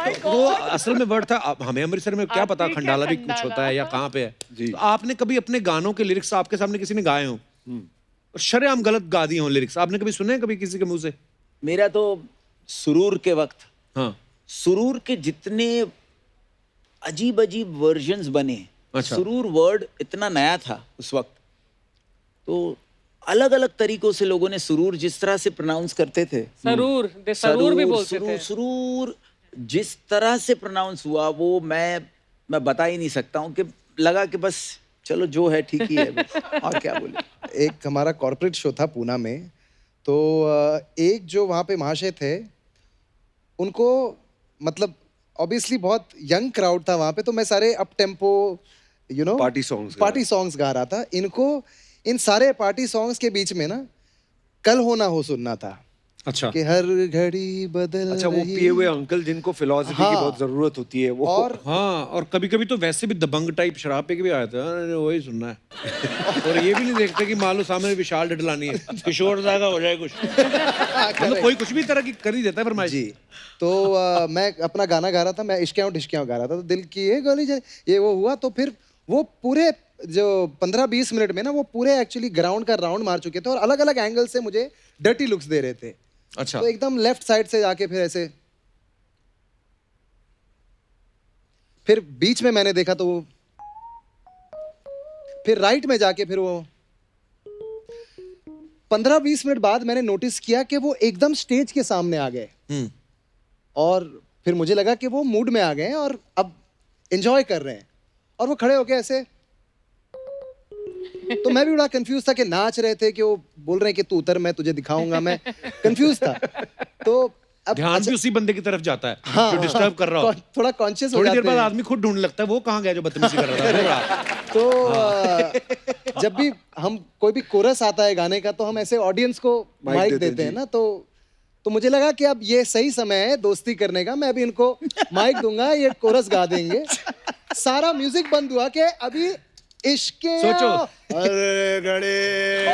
तो वो असल में वर्ड था, अब हमें अमृतसर में क्या पता खंडाला भी कुछ होता है या कहाँ पे है। जी। तो आपने कभी अपने गानों के लिरिक्स आपके सामने किसी ने गाए हों और शरेआम गलत गा दिए हों लिरिक्स, आपने कभी सुने हैं कभी किसी के मुंह से? मेरा तो सुरूर के वक्त, हाँ सुरूर के जितने अजीब अजीब वर्जन्स बने, अच्छा। सुरूर वर्ड इतना नया था उस वक्त, तो अलग अलग तरीकों से लोगों ने सुरूर जिस तरह से प्रोनाउंस करते थे, सरूर भी बोलते थे। सुरूर जिस तरह से प्रोनाउंस हुआ वो मैं बता ही नहीं सकता हूँ, कि लगा कि बस चलो जो है ठीक ही है बस, और क्या बोले। एक हमारा कॉर्पोरेट शो था पूना में, तो एक जो वहाँ पे महाशय थे, उनको मतलब ऑब्वियसली बहुत यंग क्राउड था वहाँ पे, तो मैं सारे अप टेम्पो पार्टी सॉन्ग्स गा रहा था। इनको इन सारे पार्टी सॉन्ग्स के बीच में ना कल हो ना हो सुनना था। अच्छा कि हर घड़ी बदल अच्छा, वो रही। पिए हुए अंकल जिनको फिलॉसफी की हाँ। बहुत जरूरत होती है वो। और हाँ, और कभी कभी तो वैसे भी दबंग टाइप शराब पे के भी आया था, अरे वही सुनना है। और ये भी नहीं देखते कि मान लो सामने विशाल डडलानी है, किशोर दा का हो जाए कुछ, मतलब कोई कुछ भी तरह की कर ही देता है फरमाइश। जी, तो मैं अपना गाना गा रहा था, मैं इश्कियाँ गा रहा था, तो दिल की ये गली ये वो हुआ, तो फिर वो पूरे जो 15-20 मिनट में ना वो पूरे एक्चुअली ग्राउंड का राउंड मार चुके थे और अलग अलग एंगल से मुझे डर्टी लुक्स दे रहे थे। अच्छा, तो एकदम लेफ्ट साइड से जाके फिर ऐसे, फिर बीच में मैंने देखा तो वो, फिर राइट में जाके फिर वो 15-20 मिनट बाद मैंने नोटिस किया कि वो एकदम स्टेज के सामने आ गए और फिर मुझे लगा कि वो मूड में आ गए हैं और अब एंजॉय कर रहे हैं और वो खड़े होके ऐसे, तो मैं भी बड़ा कंफ्यूज था कि नाच रहे थे कि वो बोल रहे हैं कि तू उतर मैं तुझे दिखाऊंगा, मैं कंफ्यूज था। तो अब ध्यान भी उसी बंदे की तरफ जाता है जो डिस्टर्ब कर रहा हो। थोड़ा कॉन्शियस हो थोड़ी देर जाते बाद हैं। आदमी खुद ढूंढने लगता है वो कहाँ गया जो बदतमीजी कर रहा था। वो रहा। तो जब भी हम कोई भी कोरस आता है गाने का तो हम ऐसे ऑडियंस को माइक देते हैं ना, तो मुझे लगा कि अब ये सही समय है दोस्ती करने का। मैं अभी इनको माइक दूंगा, ये कोरस गा देंगे। सारा म्यूजिक बंद हुआ कि अभी इश्क सोचो। अरे गड़े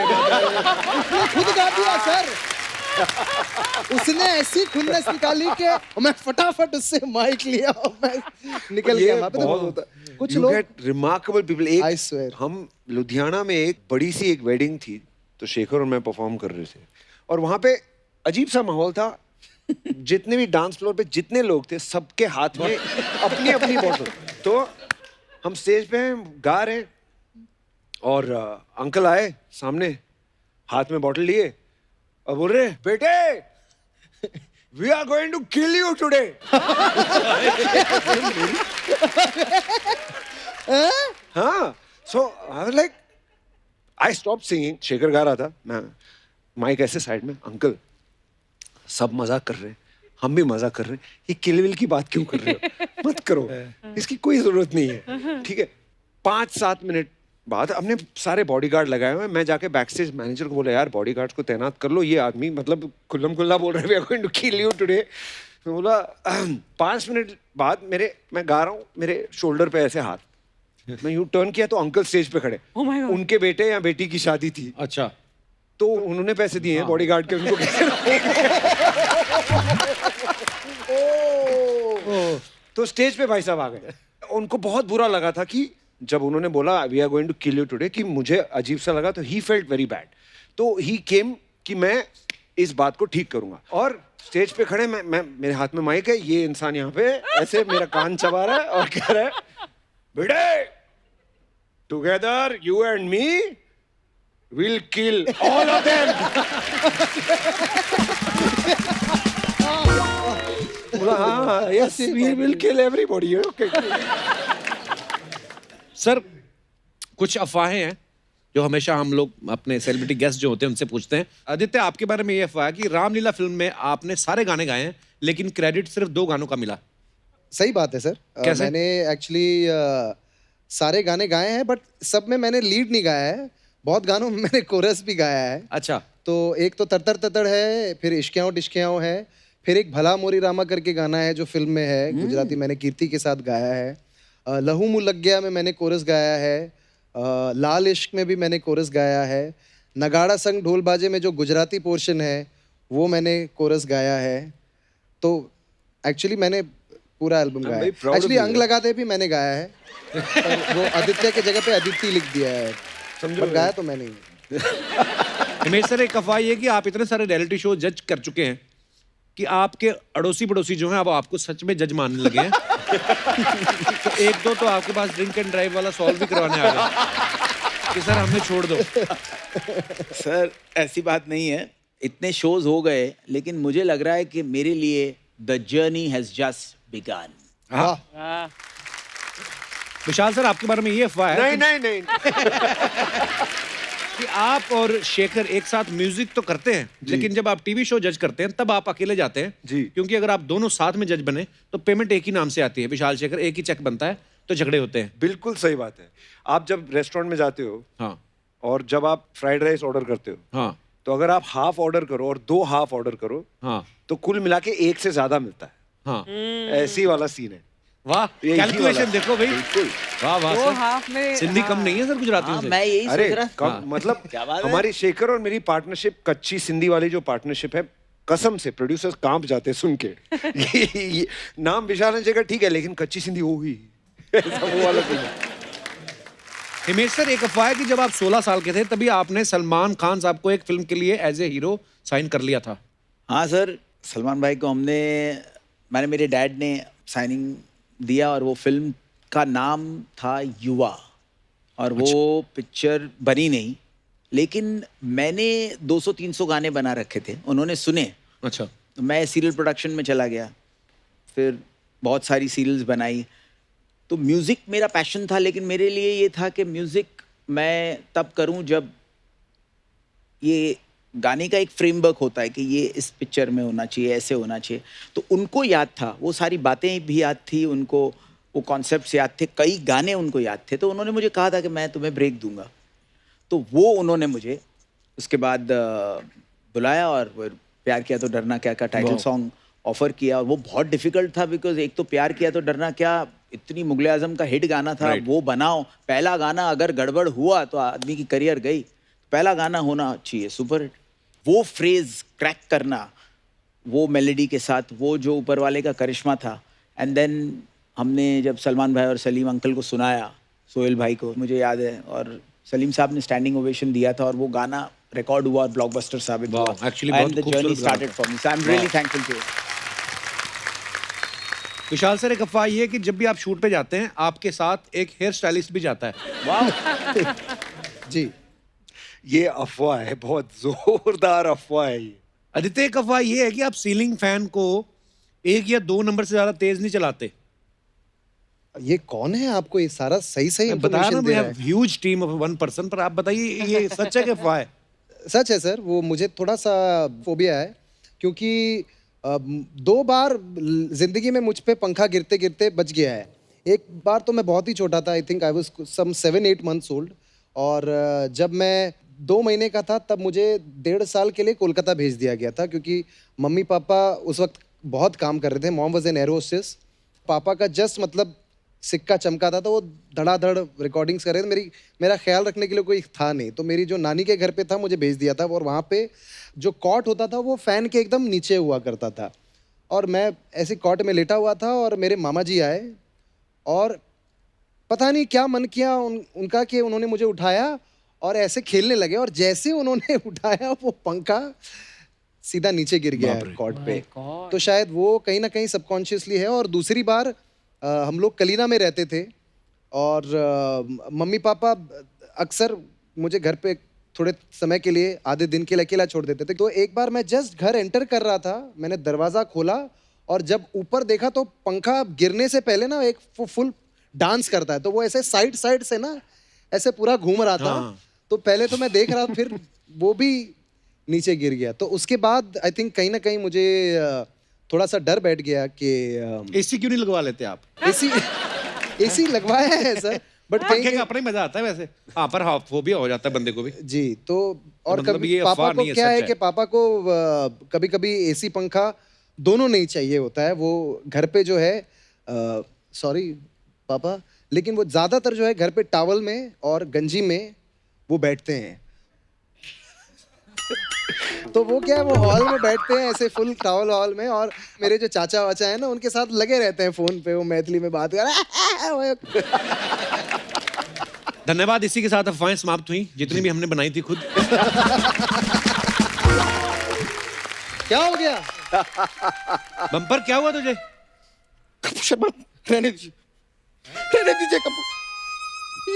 उसने खुद गा दिया सर। उसने ऐसी खुन्नस निकाली कि मैं फटाफट उससे माइक लिया और मैं निकल गया वहां पे। तो बहुत होता है। कुछ लोग रिमार्केबल पीपल। I एक swear. हम लुधियाना में एक बड़ी सी एक वेडिंग थी, तो शेखर और मैं परफॉर्म कर रहे थे और वहां पे अजीब सा माहौल था। जितने भी डांस फ्लोर पे जितने लोग थे सबके हाथ में अपनी अपनी बॉटल। तो हम स्टेज पे हैं, गा रहे हैं और अंकल आए सामने, हाथ में बॉटल लिए और बोल रहे बेटे we are going to kill you today. हाँ, so I was like, I stop singing. Shekhar गा रहा था, मैं माइक ऐसे साइड में, अंकल सब मजाक कर रहे हैं, हम भी मजाक कर रहे हैं, ये किल विल की बात क्यों कर रहे हो? मत करो, इसकी कोई जरूरत नहीं है। ठीक है, 5-7 मिनट बाद हमने सारे बॉडीगार्ड लगाए हुए हैं। मैं जाके बैकस्टेज मैनेजर को बोला यार बॉडीगार्ड्स को तैनात कर लो, ये आदमी मतलब खुल्लम खुल्ला बोल रहे हैं we are going to kill you today. मैं बोला 5 मिनट बाद मैं गा रहा हूँ, मेरे शोल्डर पे ऐसे हाथ, मैं यूं टर्न किया तो अंकल स्टेज पे खड़े। Oh my God. उनके बेटे या बेटी की शादी थी, अच्छा, तो उन्होंने पैसे दिए हैं बॉडीगार्ड के, उनको कैसे तो स्टेज पे भाई साहब आ गए। उनको बहुत बुरा लगा था कि जब उन्होंने बोला we are going to kill you today, कि मुझे अजीब सा लगा, तो ही फेल्ट वेरी बैड। तो ही केम कि मैं इस बात को ठीक करूंगा। और स्टेज पे खड़े मैं मेरे हाथ में माइक है, ये इंसान यहाँ पे ऐसे मेरा कान चबा रहा है और कह रहा है बेटे together you and me will kill all of them. बोला हाँ yes we will kill everybody. Okay sir कुछ अफवाहें हैं जो हमेशा हम लोग अपने सेलिब्रिटी गेस्ट जो होते हैं उनसे पूछते हैं। आदित्य, आपके बारे में ये अफवाह है कि रामलीला फिल्म में आपने सारे गाने गाए हैं लेकिन क्रेडिट सिर्फ 2 गानों का मिला। सही बात है सर। कैसे? मैंने एक्चुअली सारे गाने गाए हैं बट सब में मैंने लीड नहीं गाया है। बहुत गानों में मैंने कोरस भी गाया है। अच्छा, तो एक तो तरतर ततड़ है, फिर इश्कियाओं टिश्कियाओं है, फिर एक भला मोरी रामा करके गाना है जो फिल्म में है, गुजराती, मैंने कीर्ति के साथ गाया है। लहू मुँह लग गया में मैंने कोरस गाया है। लाल इश्क में भी मैंने कोरस गाया है। नगाड़ा संग ढोल बाजे में जो गुजराती पोर्शन है वो मैंने कोरस गाया है। तो एक्चुअली मैंने पूरा एल्बम गाया है। very proud of actually you, अंग लगाते भी मैंने गाया है पर वो आदित्य की जगह पे अदिति लिख दिया है, समझो, गाया तो मैंने ही। हिमेश सर, एक अफवाह ये कि आप इतने सारे रियलिटी शो जज कर चुके हैं कि आपके अड़ोसी पड़ोसी जो हैं अब आपको सच में जज मानने लगे हैं। तो 1-2 तो आपके पास ड्रिंक एंड ड्राइव वाला सॉल्व भी करवाने आ गए कि सर हमें छोड़ दो। सर ऐसी बात नहीं है, इतने शोज हो गए लेकिन मुझे लग रहा है कि मेरे लिए the journey has just begun. वाह, हाँ। विशाल सर, आपके बारे में ये अफवाह है नहीं कि आप और शेखर एक साथ म्यूजिक तो करते हैं लेकिन जब आप टीवी शो जज करते हैं तब आप अकेले जाते हैं जी। क्योंकि अगर आप दोनों साथ में जज बने तो पेमेंट एक ही नाम से आती है, विशाल शेखर, एक ही चेक बनता है, तो झगड़े होते हैं। बिल्कुल सही बात है। आप जब रेस्टोरेंट में जाते हो हाँ और जब आप फ्राइड राइस ऑर्डर करते हो, हाँ तो अगर आप हाफ ऑर्डर करो और 2 हाफ ऑर्डर करो हाँ तो कुल मिला के 1 से ज्यादा मिलता है। हाँ, ऐसी वाला सीन है। वाह, यही कैलकुलेशन वाला। देखो भाई। बिल्कुल। वाह वाह 2 सर, हाफ में सिंधी कम नहीं है सर गुजरातियों हाँ, से। मैं यही अरे सोच रहा कम मतलब क्या बात है? हमारी शेखर और मेरी पार्टनरशिप, कच्ची सिंधी वाली जो पार्टनरशिप है, कसम से प्रोड्यूसर्स कांप जाते हैं सुन के। ये नाम विशाल एंड शेखर ठीक है लेकिन कच्ची सिंधी हो ही ऐसा वो वाला सीन है। हिमेश सर, एक अफवाह है कि जब आप 16 साल के थे तभी आपने सलमान खान साहब को एक फिल्म के लिए एज ए हीरो साइन कर लिया था। हाँ सर, सलमान भाई को मैंने मेरे डैड ने साइनिंग दिया और वो फिल्म का नाम था युवा और वो पिक्चर बनी नहीं, लेकिन मैंने 200-300 गाने बना रखे थे, उन्होंने सुने। अच्छा, तो मैं सीरियल प्रोडक्शन में चला गया, फिर बहुत सारी सीरियल्स बनाई। तो म्यूज़िक मेरा पैशन था लेकिन मेरे लिए ये था कि म्यूज़िक मैं तब करूं जब ये गाने का एक फ्रेमवर्क होता है कि ये इस पिक्चर में होना चाहिए, ऐसे होना चाहिए। तो उनको याद था, वो सारी बातें भी याद थी उनको, वो कॉन्सेप्ट्स याद थे, कई गाने उनको याद थे। तो उन्होंने मुझे कहा था कि मैं तुम्हें ब्रेक दूंगा। तो वो उन्होंने मुझे उसके बाद बुलाया और वो प्यार किया तो डरना क्या का टाइटल सॉन्ग ऑफर किया। और वो बहुत डिफिकल्ट था बिकॉज एक तो प्यार किया तो डरना क्या इतनी मुगले आजम का हिट गाना था, वो बनाओ, पहला गाना अगर गड़बड़ हुआ तो आदमी की करियर गई। पहला गाना होना चाहिए सुपर हिट। वो फ्रेज क्रैक करना, वो मेलोडी के साथ, वो जो ऊपर वाले का करिश्मा था। एंड देन हमने जब सलमान भाई और सलीम अंकल को सुनाया, सोहेल भाई को, मुझे याद है, और सलीम साहब ने स्टैंडिंग ओवेशन दिया था और वो गाना रिकॉर्ड हुआ और ब्लॉकबस्टर साबित हुआ। actually एंड बहुत द जर्नी खूबसूरत started for me, so I am really thankful to. Vishal sir, एक अफवाह ये है कि जब भी आप शूट पे जाते हैं आपके साथ एक हेयर स्टाइलिस्ट भी जाता है। वाह। जी। ये अफवाह है, बहुत जोरदार अफवाह है ये। आदित्य, एक अफवाह ये है कि आप सीलिंग फैन को 1 या 2 नंबर से ज्यादा तेज नहीं चलाते। ये कौन है? आपको ये सारा सही सही बताया ना, इंफॉर्मेशन वी दे रहा हैव है। Huge team of 1 person. पर आप बताइए ये सच है कि अफवाह है? सच है सर, वो मुझे थोड़ा सा फोबिया है क्योंकि 2 बार जिंदगी में मुझ पे पंखा गिरते गिरते बच गया है। एक बार तो मैं बहुत ही छोटा था, I think I was some 7-8 months old, और जब मैं 2 महीने का था तब मुझे 1.5 साल के लिए कोलकाता भेज दिया गया था क्योंकि मम्मी पापा उस वक्त बहुत काम कर रहे थे। Mom was an air hostess. पापा का जस्ट मतलब सिक्का चमका था तो वो धड़ाधड़ रिकॉर्डिंग्स कर रहे थे। मेरा ख्याल रखने के लिए कोई था नहीं, तो मेरी जो नानी के घर पे था मुझे भेज दिया था, और वहाँ पे जो कॉट होता था वो फैन के एकदम नीचे हुआ करता था, और मैं ऐसी कॉट में लेटा हुआ था और मेरे मामा जी आए और पता नहीं क्या मन किया उनका कि उन्होंने मुझे उठाया और ऐसे खेलने लगे, और जैसे उन्होंने उठाया वो पंखा सीधा नीचे गिर गया कॉट पे। तो शायद वो कहीं ना कहीं सबकॉन्शियसली है। और दूसरी बार हम लोग कलीना में रहते थे और मम्मी पापा अक्सर मुझे घर पे थोड़े समय के लिए, आधे दिन के लिए अकेला छोड़ देते थे। तो एक बार मैं जस्ट घर एंटर कर रहा था, मैंने दरवाज़ा खोला और जब ऊपर देखा तो पंखा गिरने से पहले ना एक फुल डांस करता है, तो वो ऐसे साइड साइड से ना ऐसे पूरा घूम रहा था। तो पहले तो मैं देख रहा, फिर वो भी नीचे गिर गया। तो उसके बाद आई थिंक कहीं ना कहीं मुझे थोड़ा सा डर बैठ गया कि एसी क्यों नहीं लगवा लेते आप? एसी लगवाया है सर, बट कहीं अपना ही मजा आता है वैसे। हाँ, पर हाँ, फोबिया हो जाता है बंदे को भी। जी। तो और मतलब कभी ये पापा अफवाह को नहीं है, क्या सच है है। कि पापा को कभी कभी एसी पंखा दोनों नहीं चाहिए होता है। वो घर पे जो है, सॉरी पापा, लेकिन वो ज्यादातर जो है घर पे टॉवल में और गंजी में वो बैठते हैं। तो वो क्या है, वो हॉल में बैठते हैं ऐसे फुल टॉवल हॉल में, और मेरे जो चाचा वाचा है ना उनके साथ लगे रहते हैं फोन पे, वो मैथिली में बात कर धन्यवाद। इसी के साथ अफवाहें समाप्त हुई, जितनी भी हमने बनाई थी खुद। क्या हो गया? बम्पर, क्या हुआ तुझे? कपूर शर्मा, रहने दीजिए कपूर।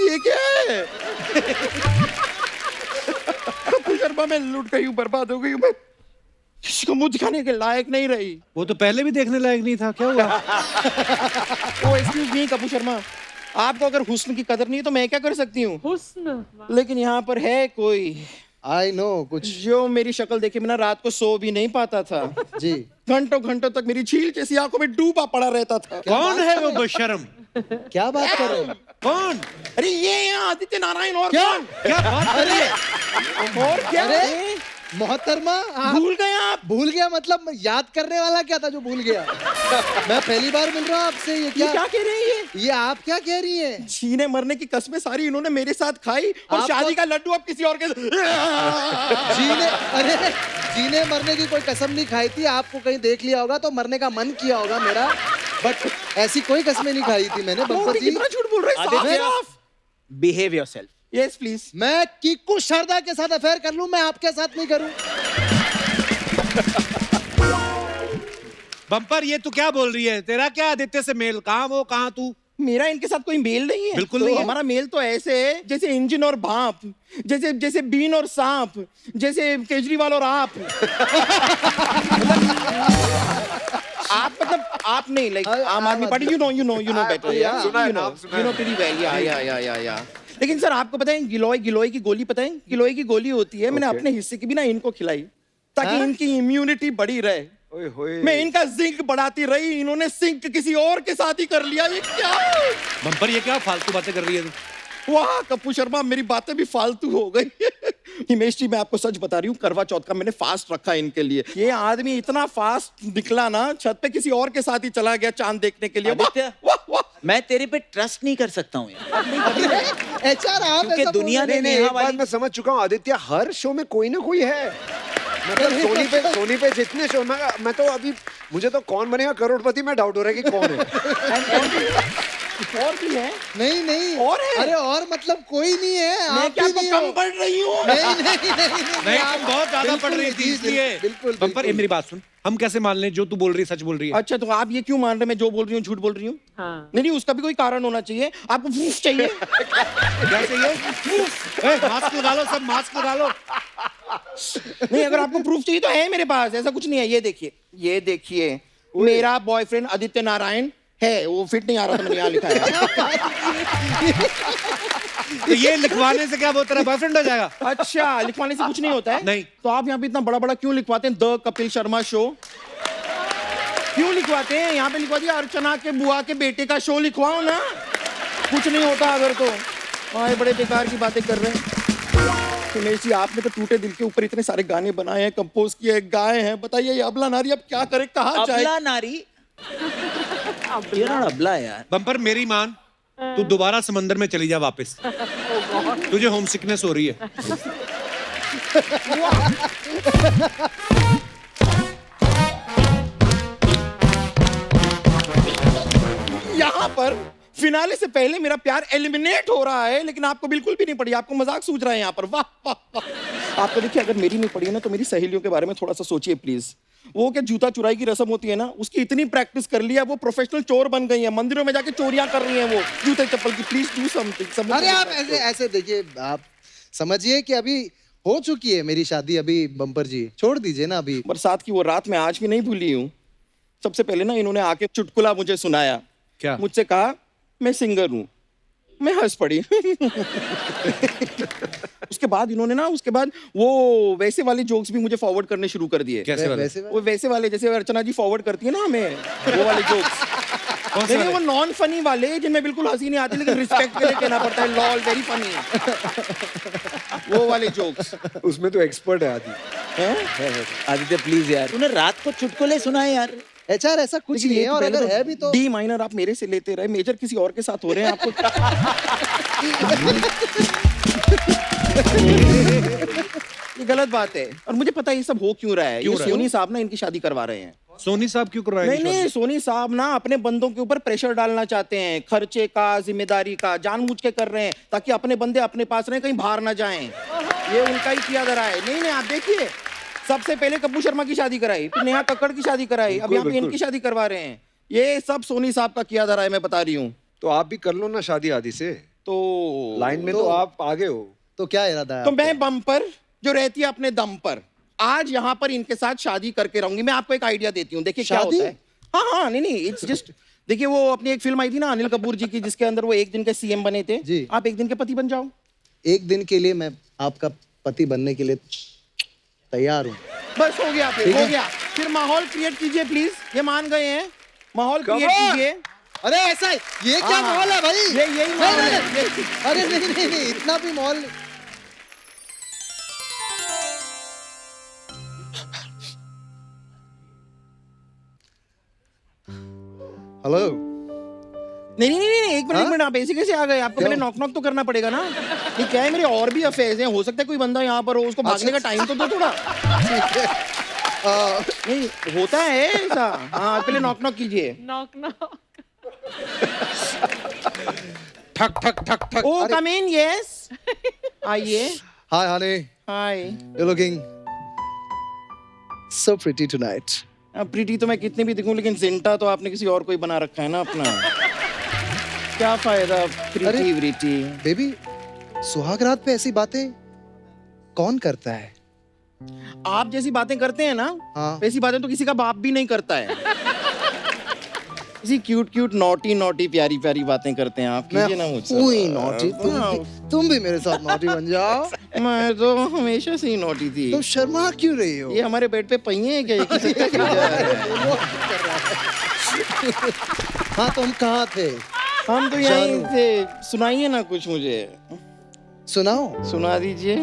ये क्या है? कपूर शर्मा, मैं लूट गई हूँ, बर्बाद हो गई हूँ, मैं किसी को मुंह दिखाने के लायक नहीं रही। वो तो पहले भी देखने लायक नहीं था, क्या हुआ? ओ एक्सक्यूज मी कपूर शर्मा, आपको अगर हुस्न की कदर नहीं है तो मैं क्या कर सकती हूँ? हुस्न। लेकिन यहाँ पर है कोई आई नो कुछ। जो मेरी शक्ल देखे बिना रात को सो भी नहीं पाता था। जी। घंटों घंटों तक मेरी झील जैसी आंखों में डूबा पड़ा रहता था। कौन है वो बेशर्म? क्या बात कर रहे हैं? कौन? अरे ये यहाँ आदित्य नारायण और क्या? कौन? क्या बात कर रही है? और क्या? अरे मोहतरमा, आप भूल गए आप? भूल गया मतलब याद करने वाला क्या था जो भूल गया? मैं पहली बार मिल रहा हूँ आपसे। ये ये क्या क्या कह रही है? ये आप क्या कह रही हैं? जीने मरने की कस्में सारी इन्होंने मेरे साथ खाई और आप शादी तो- का लड्डू अब किसी और के जीने मरने की कोई कसम नहीं खाई थी। आपको कहीं देख लिया होगा तो मरने का मन किया होगा मेरा, बट ऐसी कोई कसमें नहीं खाई थी मैंने। बम्पर जी, कितना झूठ बोल रहे हैं? आदित्य, साफ। Behave yourself. Yes please. मैं कीकू शारदा के साथ अफेयर कर लूं, मैं आपके साथ नहीं करूं। बम्पर, ये तू क्या बोल रही है? तेरा क्या आदित्य से मेल? कहाँ वो, कहाँ तू? मेरा इनके साथ कोई मेल नहीं है। बिल्कुल तो नहीं है। हमारा मेल तो ऐसे है जैसे इंजन और भाप, जैसे जैसे बीन और सांप, जैसे केजरीवाल और आप। आप मतलब आप नहीं, लाइक आम आदमी party, you know better, yeah. सुना है यू नाम, सुना है नो प्रीटी वेल, या लेकिन सर आपको पता है गिलोय की गोली पता है? गिलोय की गोली होती है, मैंने अपने हिस्से की भी ना इनको खिलाई ताकि इनकी इम्यूनिटी बढ़ी रहे। ओए होए। मैं इनका जिंक बढ़ाती रही, इन्होंने सिंक किसी और के साथ ही कर लिया। ये क्या? बम्पर ये क्या फालतू बातें कर रही है तू? वाह कप्पू शर्मा, मेरी बातें भी फालतू हो गई। हिमेश जी मैं आपको सच बता रही हूँ, करवा चौथ का मैंने फास्ट रखा है इनके लिए। ये आदमी इतना फास्ट निकला ना, छत पे किसी और के साथ ही चला गया चांद देखने के लिए। वाह, आदित्य, वाह, वाह। मैं तेरे पे ट्रस्ट नहीं कर सकता हूँ यार। एचआर आप क्योंकि ऐसा बोल दुनिया रहे ने नहीं, नेहा एक बात वाली मैं समझ चुका हूँ आदित्य, हर शो में कोई ना कोई है। मतलब सोनी पे जितने शो में, मैं तो अभी मुझे तो कौन बनेगा करोड़पति में डाउट हो रहा है कि कौन है। और भी है? नहीं नहीं और है? अरे और मतलब कोई नहीं है। मैं आप क्या ही आपको नहीं कम हो। पढ़ रही हूँ? नहीं तुम बहुत ज्यादा पढ़ रही थी इसलिए। बिल्कुल बम्पर ये मेरी बात सुन, हम कैसे मान लें जो तू बोल रही है सच बोल रही है? अच्छा तो आप ये क्यों मान रहे हैं मैं जो बोल रही हूँ झूठ बोल रही हूँ? हाँ। नहीं उसका भी कोई कारण होना चाहिए। आपको प्रूफ चाहिए? क्या चाहिए? मास्क लगा लो, सब मास्क लगा लो। नहीं अगर आपको प्रूफ चाहिए तो है मेरे पास, ऐसा कुछ नहीं है। ये देखिए मेरा बॉयफ्रेंड आदित्य नारायण है, वो फिट नहीं आ रहा था, मैंने यहाँ लिखा है। तो ये लिखवाने से क्या वो तेरा बॉयफ्रेंड हो जाएगा? अच्छा लिखवाने से कुछ नहीं होता है? नहीं। तो आप यहाँ पे इतना बड़ा बड़ा क्यों लिखवाते हैं द कपिल शर्मा शो? क्यों लिखवाते हैं? यहाँ पे लिखवा दिया अर्चना के बुआ के बेटे का शो लिखवाओ ना, कुछ नहीं होता अगर तो। हाँ ये बड़े बेकार की बातें कर रहे हैं। हिमेश जी आपने तो टूटे दिल के ऊपर इतने सारे गाने बनाए हैं, कंपोज किए, गाए हैं, बताइए ये अबला नारी अब क्या करे, कहाँ जाए? अबला नारी? ये ना अबला यार। बम्पर मेरी मान, तू दोबारा समंदर में चली जा वापस। तुझे होम सिकनेस हो रही है। यहाँ पर फिनाले से पहले मेरा प्यार एलिमिनेट हो रहा है, लेकिन आपको बिल्कुल भी नहीं पड़ी, आपको मजाक सूझ रहा है यहाँ पर। वाह वाह वाह। आपको देखिए अगर मेरी नहीं पड़ी है ना तो मेरी सहेलियों के बारे में थोड़ा सा सोचिए प्लीज। वो क्या जूता चुराई की रस्म होती है ना, उसकी इतनी प्रैक्टिस कर लिया, वो प्रोफेशनल चोर बन गई है, मंदिरों में जाके चोरियां कर रही हैं वो जूते चप्पल की। Please do something. अरे आप ऐसे ऐसे देखिए, आप समझिए कि अभी हो चुकी है मेरी शादी। अभी बम्पर जी छोड़ दीजिए ना अभी। बरसात की वो रात मैं आज भी नहीं भूली हूँ। सबसे पहले ना इन्होंने आके चुटकुला मुझे सुनाया। क्या? मुझसे कहा मैं सिंगर हूँ, मैं हंस पड़ी। उसके बाद इन्होंने ना वो वैसे वाले जोक्स भी मुझे फॉरवर्ड करने शुरू कर दिए। कैसे वाले? वैसे वो वैसे वाले जैसे अर्चना जी फॉरवर्ड करती है ना हमें, वो वाले जोक्स। कौन से नहीं वाले? वो नॉन फनी वाले जिनमें बिल्कुल हंसी नहीं आती लेकिन रिस्पेक्ट के लिए कहना पड़ता है लॉल वेरी फनी, वो वाले जोक्स उसमें तो एक्सपर्ट है आदि। आदित्य प्लीज यार, तूने रात को चुटकुले सुनाए यार। एचआर ऐसा कुछ नहीं है, और अगर है भी तो डी माइनर आप मेरे से लेते रहे, मेजर किसी और के साथ हो रहे हैं आपको। ये गलत बात है और मुझे पता है ये सब हो क्यों रहा है। क्यों ये रहा है? सोनी साहब ना इनकी शादी करवा रहे हैं। सोनी साहब क्यों करवाएंगे? नहीं सोनी साहब ना अपने बंदों के ऊपर प्रेशर डालना चाहते हैं, खर्चे का, जिम्मेदारी का, जानबूझ के कर रहे हैं ताकि अपने बंदे अपने पास रहे, कहीं बाहर ना जाएं। ये उनका ही किया धरा है। नहीं आप देखिए, सबसे पहले कप्पू शर्मा की शादी कराई, फिर नेहा कक्कड़ की शादी कराई, अब यहाँ पे इनकी शादी करवा रहे हैं। ये सब सोनी साहब का किया धरा है, मैं बता रही हूँ। तो आप भी कर लो ना शादी आदि से, तो लाइन में तो आप आगे हो। तो क्या इरादा है तो आपका? मैं बम्पर जो रहती है अपने दम पर, आज यहाँ पर इनके साथ शादी करके रहूंगी। मैं आपको एक आइडिया देती हूँ, देखिए क्या शादी? होता है। हाँ नहीं इट्स जस्ट देखिए, वो अपनी एक फिल्म आई थी ना अनिल कपूर जी की, जिसके अंदर वो एक दिन के सीएम बने थे। जी। आप एक दिन के पति बन जाओ। एक दिन के लिए मैं आपका पति बनने के लिए तैयार हूँ। बस हो गया, फिर ठीक हो है। गया। फिर माहौल क्रिएट कीजिए प्लीज। ये मान गए हैं, माहौल क्रिएट on! कीजिए। अरे ऐसा ये क्या माहौल है भाई? यही नहीं, माहौल नहीं, है। नहीं, अरे नहीं इतना भी माहौल नहीं। हेलो। नहीं एक हाँ? मिनट आप ऐसे कैसे आ गए? आपको क्यों? पहले नॉक तो करना पड़ेगा ना। ये क्या है, मेरे और भी अफेयर्स हैं, हो सकता है कोई बंदा यहाँ पर हो, उसको भागने का टाइम तो दो थोड़ा। ठीक है। नहीं होता है ऐसा। हाँ पहले नॉक कीजिए। Knock knock. ठक ठक ठक ठक। ओ कम इन, यस आइए। Hi honey, hi. You looking so pretty tonight. Preeti तो मैं कितनी भी दिखूं, लेकिन जिंटा तो आपने किसी और को ही बना रखा है ना अपना। क्या फायदा प्रीति व्रीति। बेबी, सुहाग रात पे ऐसी बातें कौन करता है? आप जैसी बातें करते हैं ना, हाँ। वैसी बातें तो किसी का बाप भी नहीं करता है। किसी क्यूट नॉटी प्यारी प्यारी बातें करते हैं आप, कीजिए ना मुझसे। हुई नॉटी, तुम भी मेरे साथ नॉटी बन जाओ। मैं तो हमेशा से ही नॉटी थी। तुम शर्मा क्यों रही हो? ये हमारे बेड पे पहिए हैं क्या? ये किसी का गिर जा रहा है? हाँ, तुम कहाँ थे? हम तो यहीं थे। सुनाइए ना कुछ मुझे। सुनाओ। सुना दीजिए।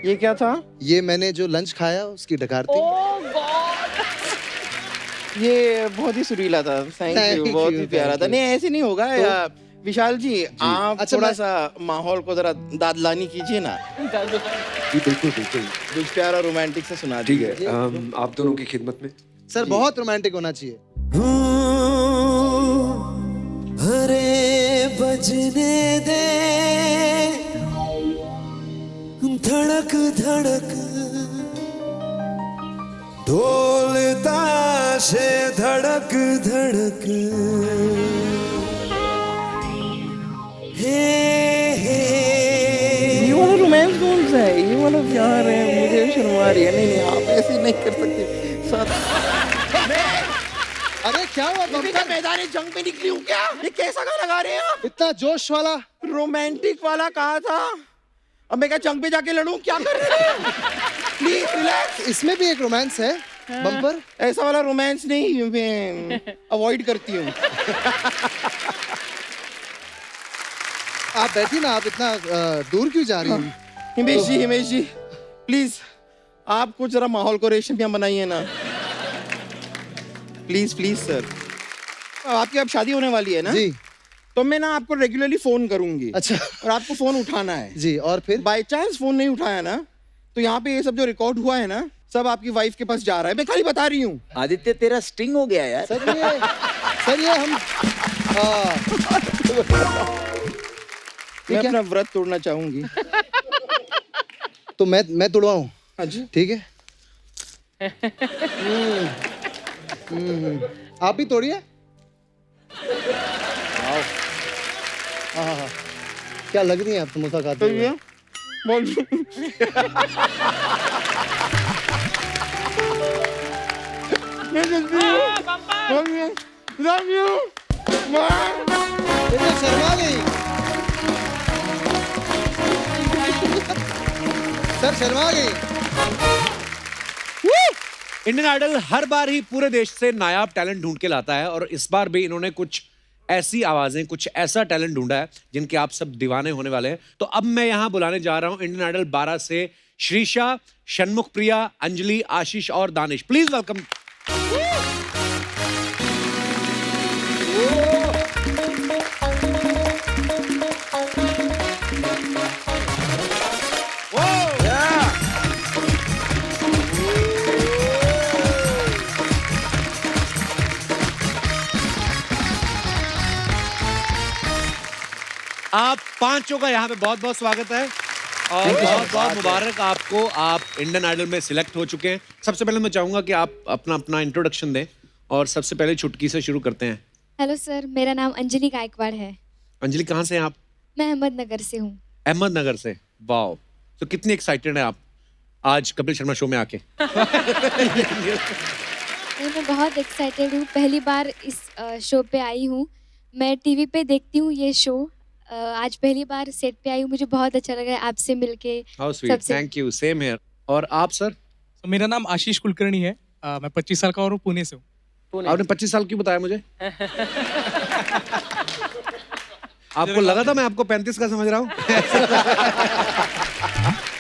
ये क्या था? ये मैंने जो लंच खाया उसकी डकारती। ये बहुत ही सुरीला था। थैंक Thank यू, you, बहुत ही प्यारा thank था। you. नहीं ऐसे नहीं होगा यार। विशाल जी आप अच्छा, थोड़ा मैं- सा माहौल को जरा दादलानी कीजिए ना। जी बिल्कुल बिल्कुल। कुछ प्यारा रोमांटिक से सुना ठीक दीजिए। है, आप दोनों की खिदमत में। सर बहुत रोमांटिक होना चाहिए। अरे बजने दे धड़क धड़क ढोलता से धड़क धड़क हे ये वाला रोमांस कौन सा है? ये वाला प्यार है, मुझे शर्मा रही है। नहीं आप ऐसे नहीं कर सकते साथ। अरे क्या हुआ? बम्पर मैदान जंग में निकली हूँ क्या? ये कैसा गाना गा रहे हैं आप? इतना जोश वाला। रोमांटिक वाला कहा था। अब मैं क्या जंग पे जाके लड़ूं? क्या कर रहे हैं? Please relax. इसमें भी एक रोमांस है बम्पर। ऐसा वाला रोमांस नहीं, मैं अवॉइड करती हूँ। आप बैठी ना, आप इतना दूर क्यों जा रही हैं? हिमेश जी प्लीज आप कुछ जरा माहौल को रेशमिया बनाइए ना। Please sir. आपकी अब शादी होने वाली है ना? जी। तो मैं ना आपको रेगुलरली फोन करूंगी। अच्छा। और आपको फोन उठाना है जी, और फिर? बाय चांस फोन नहीं उठाया ना, तो यहाँ पे ये सब जो रिकॉर्ड हुआ है ना, सब आपकी वाइफ के पास जा रहा है। मैं खाली बता रही हूँ। आदित्य तेरा स्टिंग हो गया यार। सर ये हम मैं अपना व्रत तोड़ना चाहूंगी। तो मैं तोड़वाऊं? हाँ जी। ठीक है। आप भी तोड़िए। हाँ, क्या लग रही है आप समोसा खाते तो हुए? ये बोल love you ये तो शर्मा गई। सर शर्मा गई। इंडियन आइडल हर बार ही पूरे देश से नायाब टैलेंट ढूंढ के लाता है और इस बार भी इन्होंने कुछ ऐसी आवाजें, कुछ ऐसा टैलेंट ढूंढा है जिनके आप सब दीवाने होने वाले हैं। तो अब मैं यहां बुलाने जा रहा हूं इंडियन आइडल 12 से श्रीशा, षणमुख प्रिया, अंजलि, आशीष और दानिश। Please welcome. आप पांचों का यहाँ पे बहुत बहुत स्वागत है और बहुत बहुत मुबारक आपको। आप इंडियन आइडल में सिलेक्ट हो चुके हैं। सबसे पहले मैं चाहूंगा कि आप अपना अपना इंट्रोडक्शन दें और सबसे पहले चुटकी से शुरू करते हैं। हेलो सर, मेरा नाम अंजलि गायकवाड़ है। अंजलि कहाँ से हैं आप? मैं अहमदनगर से हूँ। अहमदनगर से। वाओ। तो कितनी एक्साइटेड हैं आप आज कपिल शर्मा शो में आके? मैं बहुत एक्साइटेड हूँ, पहली बार इस शो पे आई हूँ। मैं टीवी पे देखती हूँ ये शो, आज पहली बार सेट पे आई हूँ। मुझे बहुत अच्छा लगा है आपसे मिलके। How sweet, thank you. Same here. और आप सर? मेरा नाम आशीष कुलकर्णी है। मैं 25 साल का और हूँ, पुणे से हूँ। आपने 25 साल क्यों बताया मुझे? आपको लगा था मैं आपको 35 का समझ रहा हूँ?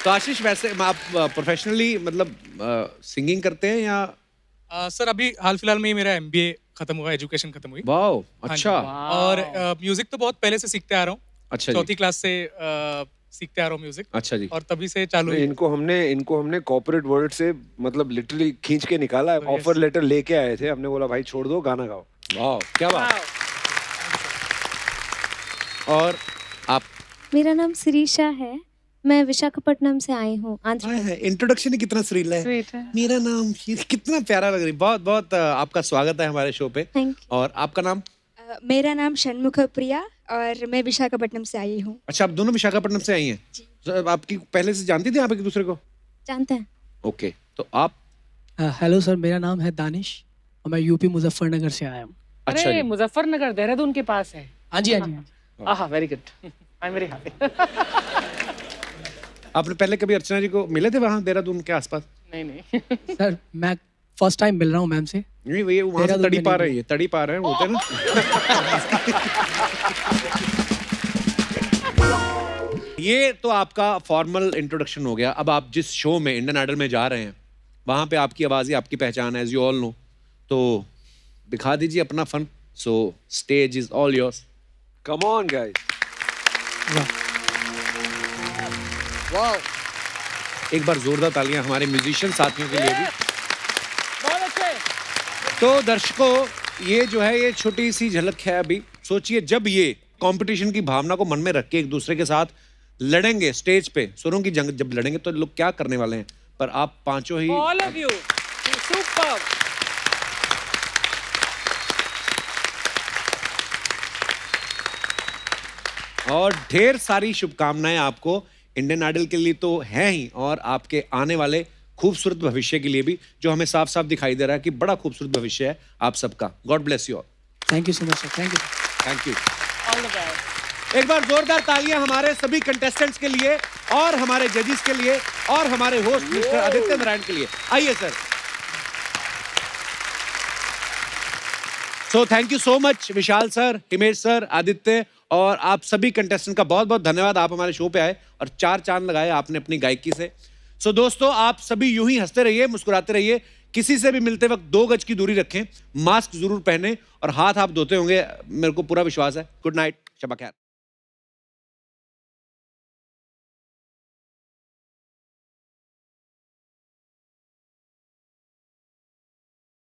तो आशीष वैसे आप प्रोफेशनली मतलब सिंगिंग करते हैं या? सर अभी हाल फिलहाल में ही मेरा MBA खत्म हुआ, एजुकेशन खत्म हुई। वाओ, हाँ अच्छा। जी। और म्यूजिक तो बहुत पहले से सीखते आ रहा हूँ। अच्छा जी। चौथी क्लास से सीखते आ रहा हूँ म्यूजिक। अच्छा जी। और तभी से चालू है। इनको हमने कॉर्पोरेट वर्ल्ड से मतलब लिटरली खींच के निकाला है। ऑफर लेटर लेके आए थे, हमने बोला भाई छोड़ दो, गाना गाओ। वाह, क्या बात। और आप? मेरा नाम श्रीशा है, मैं विशाखापट्टनम से आई हूँ, आंध्र प्रदेश। इंट्रोडक्शन ही कितना सुरीला है। Sweet है। मेरा नाम, कितना प्यारा लग रही है। बहुत बहुत आपका स्वागत है हमारे शो पे। Thank you. और आपका नाम? मेरा नाम षणमुख प्रिया और मैं विशाखापट्टनम से आई हूँ। अच्छा, आप दोनों विशाखापट्टनम से आई हैं? तो आपकी पहले से जानती थी आप एक दूसरे को? जानते हैं। ओके, तो आप? हेलो सर, मेरा नाम है दानिश और मैं यूपी मुजफ्फरनगर से आया हूँ। अच्छा अरे जी। मुजफ्फरनगर देहरादून के पास है। हाँ जी, हाँ जी, हाँ जी। आहा, very good, I am very happy. आपने पहले कभी अर्चना जी को मिले थे वहाँ देहरादून के आसपास? नहीं नहीं। सर मैं फर्स्ट टाइम मिल रहा हूँ मैम से। नहीं वही वहाँ से देहरादून तड़ी में पा नहीं रही है, तड़ी पा रहे हैं होते हैं ना। ये तो आपका फॉर्मल इंट्रोडक्शन हो गया। अब आप जिस शो में इंडियन आइडल में जा रहे हैं वहाँ पे आपकी आवाज़ ही आपकी पहचान है, एज यू ऑल नो। तो दिखा दीजिए अपना फन। So stage is all yours. Come on guys. वाह, एक बार जोरदार तालियां हमारे म्यूजिशियन साथियों के लिए भी। बहुत अच्छे। तो दर्शकों, ये जो है ये छोटी सी झलक है। अभी सोचिए जब ये कंपटीशन की भावना को मन में रख के एक दूसरे के साथ लड़ेंगे स्टेज पे, सुरों की जंग जब लड़ेंगे तो लोग क्या करने वाले हैं। पर आप पांचों ही ऑल ऑफ यू सुपर। और ढेर सारी शुभकामनाएं आपको इंडियन आइडल के लिए तो हैं ही, और आपके आने वाले खूबसूरत भविष्य के लिए भी, जो हमें साफ साफ दिखाई दे रहा है कि बड़ा खूबसूरत भविष्य है आप सबका। God bless you all. Thank you so much sir, thank you. Thank you. All the best. एक बार जोरदार तालियां हमारे सभी कंटेस्टेंट्स के लिए और हमारे जजेस के लिए और हमारे होस्ट मिस्टर आदित्य नारायण के लिए। आइए sir. So thank you so much Vishal sir, Himesh sir, Aditya और आप सभी कंटेस्टेंट का बहुत बहुत धन्यवाद। आप हमारे शो पे आए और 4 चांद लगाए आपने अपनी गायकी से। सो दोस्तों, आप सभी यूं ही हंसते रहिए, मुस्कुराते रहिए। किसी से भी मिलते वक्त 2 गज की दूरी रखें, मास्क जरूर पहने और हाथ आप धोते होंगे, मेरे को पूरा विश्वास है। गुड नाइट, शब खैर।